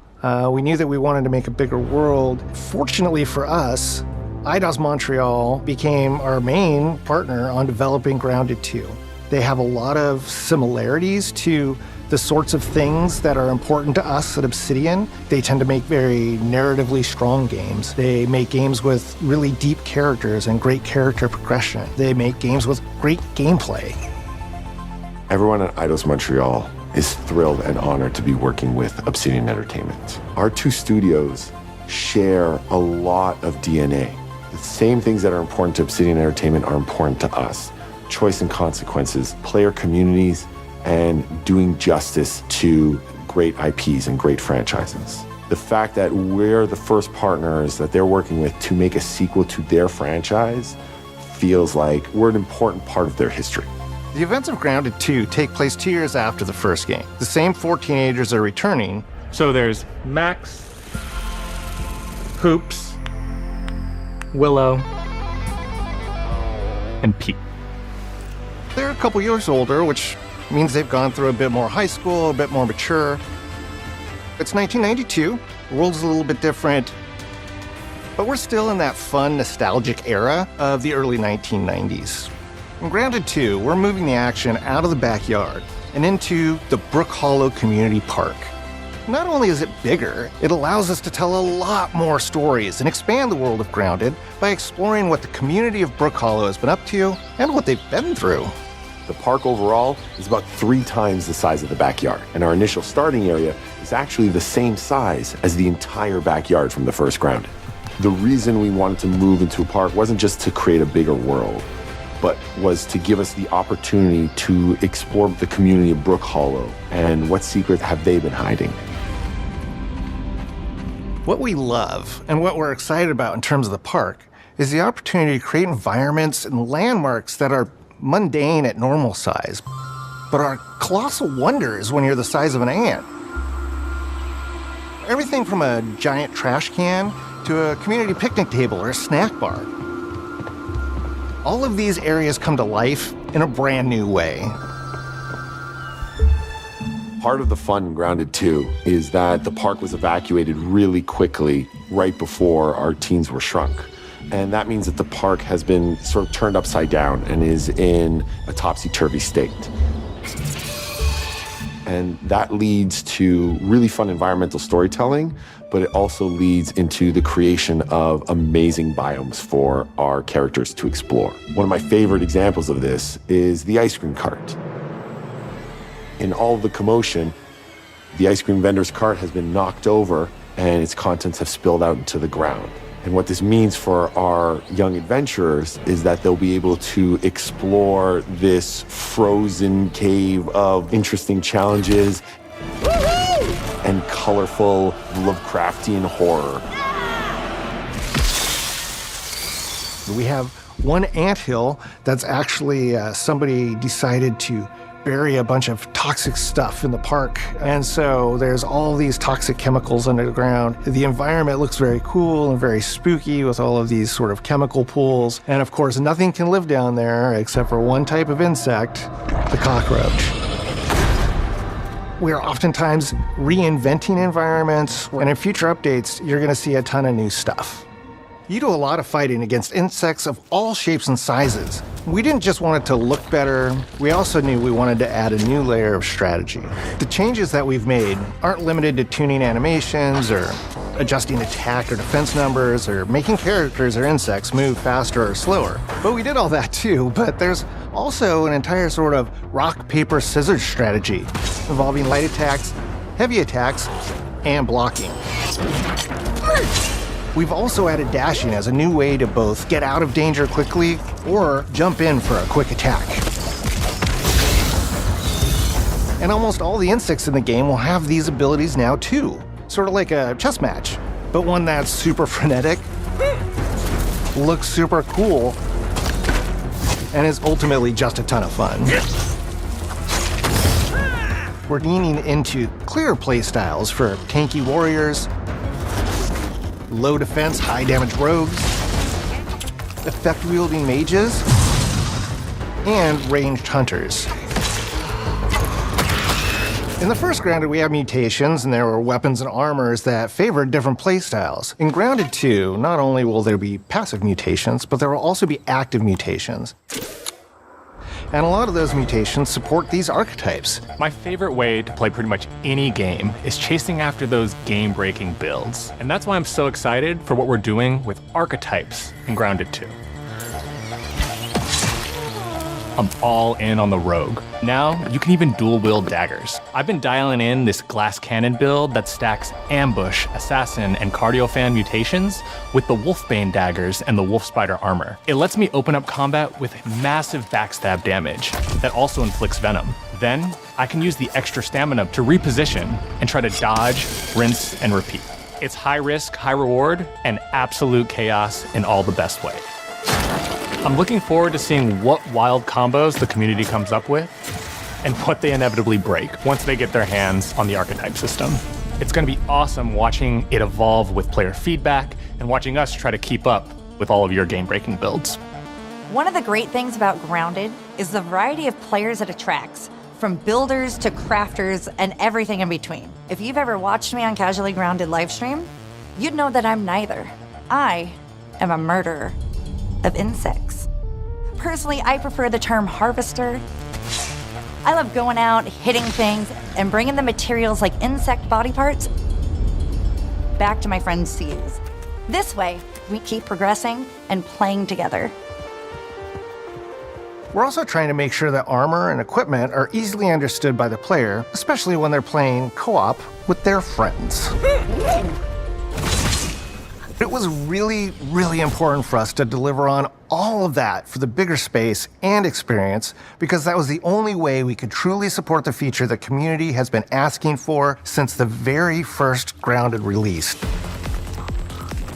Speaker 6: we knew that we wanted to make a bigger world. Fortunately for us, Eidos Montreal became our main partner on developing Grounded 2. They have a lot of similarities to the sorts of things that are important to us at Obsidian. They tend to make very narratively strong games. They make games with really deep characters and great character progression. They make games with great gameplay.
Speaker 13: Everyone at Eidos Montreal is thrilled and honored to be working with Obsidian Entertainment. Our two studios share a lot of DNA. The same things that are important to Obsidian Entertainment are important to us. Choice and consequences, player communities, and doing justice to great IPs and great franchises. The fact that we're the first partners that they're working with to make a sequel to their franchise feels like we're an important part of their history.
Speaker 6: The events of Grounded 2 take place 2 years after the first game. The same 4 teenagers are returning.
Speaker 15: So there's Max, Hoops, Willow,
Speaker 21: and Pete.
Speaker 6: They're a couple years older, which means they've gone through a bit more high school, a bit more mature. It's 1992. The world's a little bit different, but we're still in that fun, nostalgic era of the early 1990s. In Grounded 2, we're moving the action out of the backyard and into the Brook Hollow Community Park. Not only is it bigger, it allows us to tell a lot more stories and expand the world of Grounded by exploring what the community of Brook Hollow has been up to and what they've been through.
Speaker 13: The park overall is about 3 times the size of the backyard, and our initial starting area is actually the same size as the entire backyard from the first Grounded. The reason we wanted to move into a park wasn't just to create a bigger world, but was to give us the opportunity to explore the community of Brook Hollow and what secrets have they been hiding.
Speaker 6: What we love and what we're excited about in terms of the park is the opportunity to create environments and landmarks that are mundane at normal size, but are colossal wonders when you're the size of an ant. Everything from a giant trash can to a community picnic table or a snack bar. All of these areas come to life in a brand new way.
Speaker 13: Part of the fun in Grounded 2 is that the park was evacuated really quickly right before our teens were shrunk. And that means that the park has been sort of turned upside down and is in a topsy-turvy state. And that leads to really fun environmental storytelling, but it also leads into the creation of amazing biomes for our characters to explore. One of my favorite examples of this is the ice cream cart. In all of the commotion, the ice cream vendor's cart has been knocked over and its contents have spilled out into the ground. And what this means for our young adventurers is that they'll be able to explore this frozen cave of interesting challenges and colorful Lovecraftian horror.
Speaker 6: We have one anthill that's actually somebody decided to bury a bunch of toxic stuff in the park. And so there's all these toxic chemicals under the ground. The environment looks very cool and very spooky with all of these sort of chemical pools. And of course, nothing can live down there except for one type of insect, the cockroach. We are oftentimes reinventing environments, and in future updates, you're gonna see a ton of new stuff. You do a lot of fighting against insects of all shapes and sizes. We didn't just want it to look better, we also knew we wanted to add a new layer of strategy. The changes that we've made aren't limited to tuning animations or adjusting attack or defense numbers or making characters or insects move faster or slower. But we did all that too, but there's also an entire sort of rock, paper, scissors strategy involving light attacks, heavy attacks, and blocking. We've also added dashing as a new way to both get out of danger quickly or jump in for a quick attack. And almost all the insects in the game will have these abilities now too. Sort of like a chess match, but one that's super frenetic, looks super cool, and is ultimately just a ton of fun. We're leaning into clear playstyles for tanky warriors, low defense, high damage rogues, effect-wielding mages, and ranged hunters. In the first Grounded, we had mutations, and there were weapons and armors that favored different playstyles. In Grounded 2, not only will there be passive mutations, but there will also be active mutations. And a lot of those mutations support these archetypes.
Speaker 15: My favorite way to play pretty much any game is chasing after those game-breaking builds. And that's why I'm so excited for what we're doing with archetypes in Grounded 2. I'm all in on the rogue. Now, you can even dual-wield daggers. I've been dialing in this glass cannon build that stacks ambush, assassin, and cardiofan mutations with the wolfbane daggers and the wolf spider armor. It lets me open up combat with massive backstab damage that also inflicts venom. Then, I can use the extra stamina to reposition and try to dodge, rinse, and repeat. It's high risk, high reward, and absolute chaos in all the best way. I'm looking forward to seeing what wild combos the community comes up with and what they inevitably break once they get their hands on the archetype system. It's going to be awesome watching it evolve with player feedback and watching us try to keep up with all of your game-breaking builds.
Speaker 3: One of the great things about Grounded is the variety of players it attracts, from builders to crafters and everything in between. If you've ever watched me on Casually Grounded livestream, you'd know that I'm neither. I am a murderer of insects. Personally, I prefer the term harvester. I love going out, hitting things, and bringing the materials like insect body parts back to my friends to use. This way, we keep progressing and playing together.
Speaker 6: We're also trying to make sure that armor and equipment are easily understood by the player, especially when they're playing co-op with their friends. It was really, really important for us to deliver on all of that for the bigger space and experience, because that was the only way we could truly support the feature the community has been asking for since the very first Grounded release.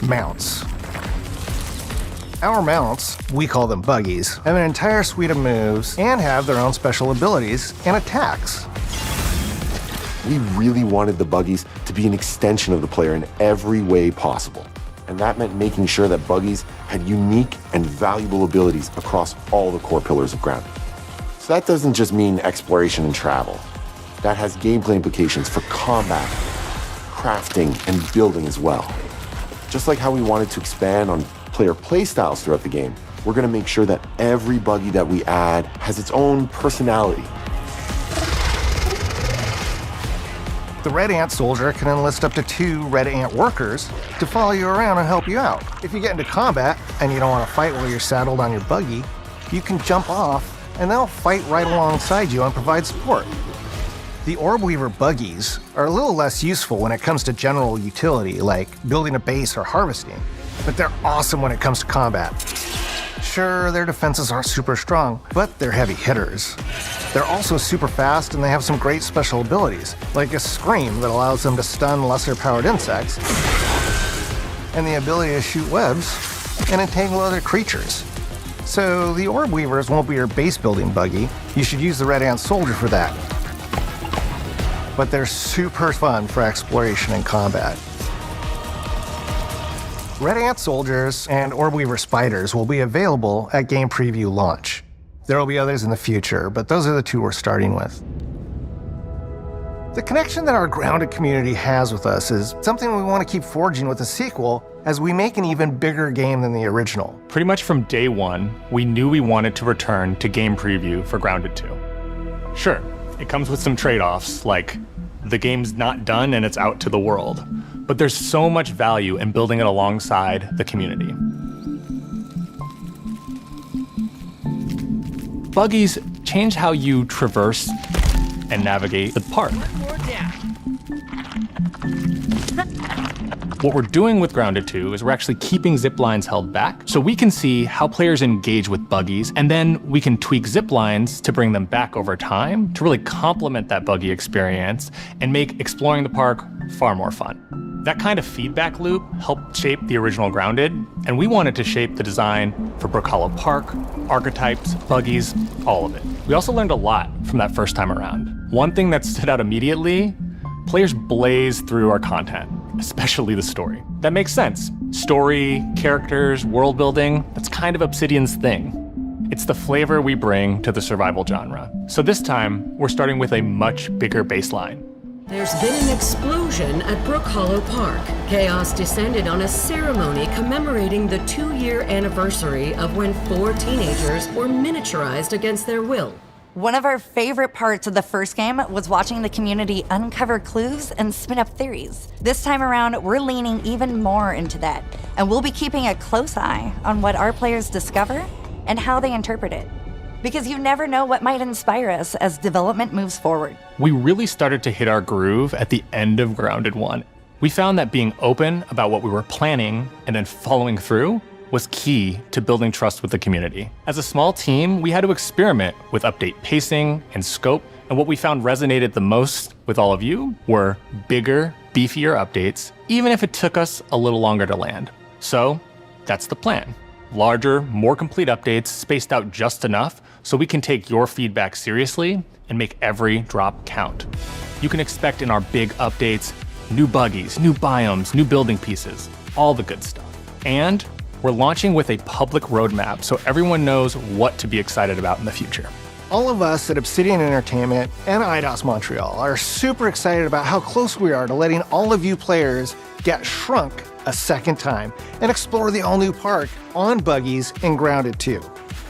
Speaker 6: Mounts. Our mounts, we call them buggies, have an entire suite of moves and have their own special abilities and attacks.
Speaker 13: We really wanted the buggies to be an extension of the player in every way possible. And that meant making sure that buggies had unique and valuable abilities across all the core pillars of Grounded. So that doesn't just mean exploration and travel. That has gameplay implications for combat, crafting, and building as well. Just like how we wanted to expand on player playstyles throughout the game, we're going to make sure that every buggy that we add has its own personality.
Speaker 6: The Red Ant Soldier can enlist up to 2 Red Ant workers to follow you around and help you out. If you get into combat and you don't want to fight while you're saddled on your buggy, you can jump off and they'll fight right alongside you and provide support. The Orb Weaver buggies are a little less useful when it comes to general utility, like building a base or harvesting, but they're awesome when it comes to combat. Sure, their defenses aren't super strong, but they're heavy hitters. They're also super fast, and they have some great special abilities, like a scream that allows them to stun lesser-powered insects, and the ability to shoot webs and entangle other creatures. So the Orb Weavers won't be your base-building buggy. You should use the Red Ant Soldier for that. But they're super fun for exploration and combat. Red Ant Soldiers and Orb Weaver Spiders will be available at game preview launch. There will be others in the future, but those are the 2 we're starting with. The connection that our Grounded community has with us is something we want to keep forging with the sequel as we make an even bigger game than the original.
Speaker 15: Pretty much from day one, we knew we wanted to return to game preview for Grounded 2. Sure, it comes with some trade-offs, like the game's not done and it's out to the world. but there's so much value in building it alongside the community. Buggies change how you traverse and navigate the park. What we're doing with Grounded 2 is we're actually keeping zip lines held back so we can see how players engage with buggies, and then we can tweak zip lines to bring them back over time to really complement that buggy experience and make exploring the park far more fun. That kind of feedback loop helped shape the original Grounded, and we wanted to shape the design for Brook Hollow Park, archetypes, buggies, all of it. We also learned a lot from that first time around. One thing that stood out immediately, players blaze through our content, especially the story. That makes sense. Story, characters, world building, that's kind of Obsidian's thing. It's the flavor we bring to the survival genre. So this time, we're starting with a much bigger baseline.
Speaker 7: There's been an explosion at Brook Hollow Park. Chaos descended on a ceremony commemorating the 2-year anniversary of when 4 teenagers were miniaturized against their will.
Speaker 3: One of our favorite parts of the first game was watching the community uncover clues and spin up theories. This time around, we're leaning even more into that, and we'll be keeping a close eye on what our players discover and how they interpret it. Because you never know what might inspire us as development moves forward.
Speaker 15: We really started to hit our groove at the end of Grounded 1. We found that being open about what we were planning and then following through was key to building trust with the community. As a small team, we had to experiment with update pacing and scope, and what we found resonated the most with all of you were bigger, beefier updates, even if it took us a little longer to land. So that's the plan. Larger, more complete updates spaced out just enough so we can take your feedback seriously and make every drop count. You can expect in our big updates, new buggies, new biomes, new building pieces, all the good stuff. And we're launching with a public roadmap so everyone knows what to be excited about in the future.
Speaker 6: All of us at Obsidian Entertainment and IDOS Montreal are super excited about how close we are to letting all of you players get shrunk a second time and explore the all-new park on buggies in Grounded 2.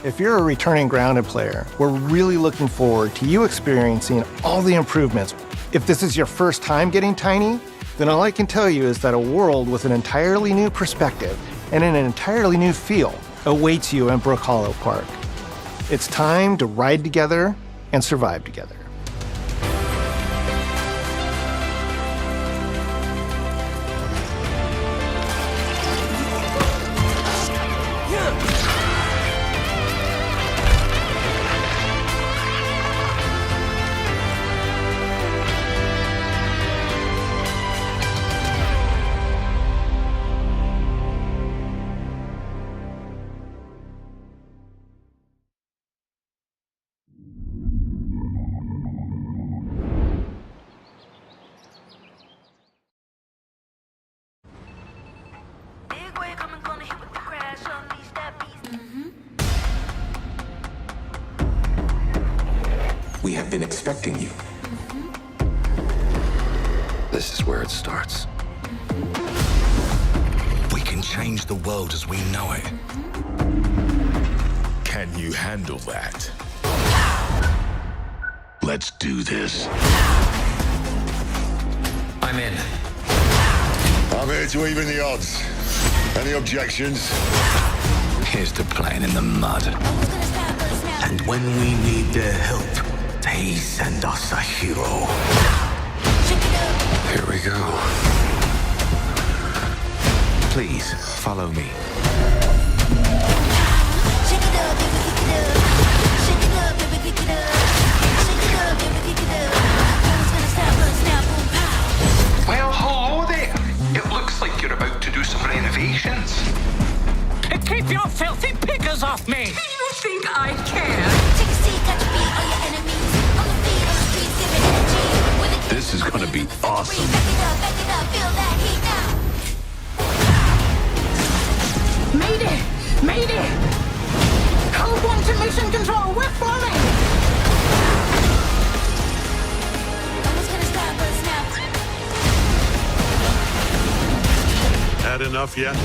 Speaker 6: If you're a returning Grounded player, we're really looking forward to you experiencing all the improvements. If this is your first time getting tiny, then all I can tell you is that a world with an entirely new perspective and an entirely new feel awaits you in Brook Hollow Park. It's time to ride together and survive together.
Speaker 17: We have been expecting you. This is where it starts. We can change the world as we know it. Can you handle that? Let's do this.
Speaker 18: I'm in.
Speaker 17: I'm here to even the odds. Any objections?
Speaker 18: Here's to playing in the mud. And when we need their help, they send us a hero.
Speaker 17: Here we go.
Speaker 18: Please, follow me.
Speaker 19: Well, hello there. It looks like you're about to do some renovations.
Speaker 20: Keep your filthy pickers off me!
Speaker 19: Do you think I care?
Speaker 17: This is gonna be awesome.
Speaker 20: Mayday! Mayday! Hold on to mission control, we're falling!
Speaker 17: Had enough yet?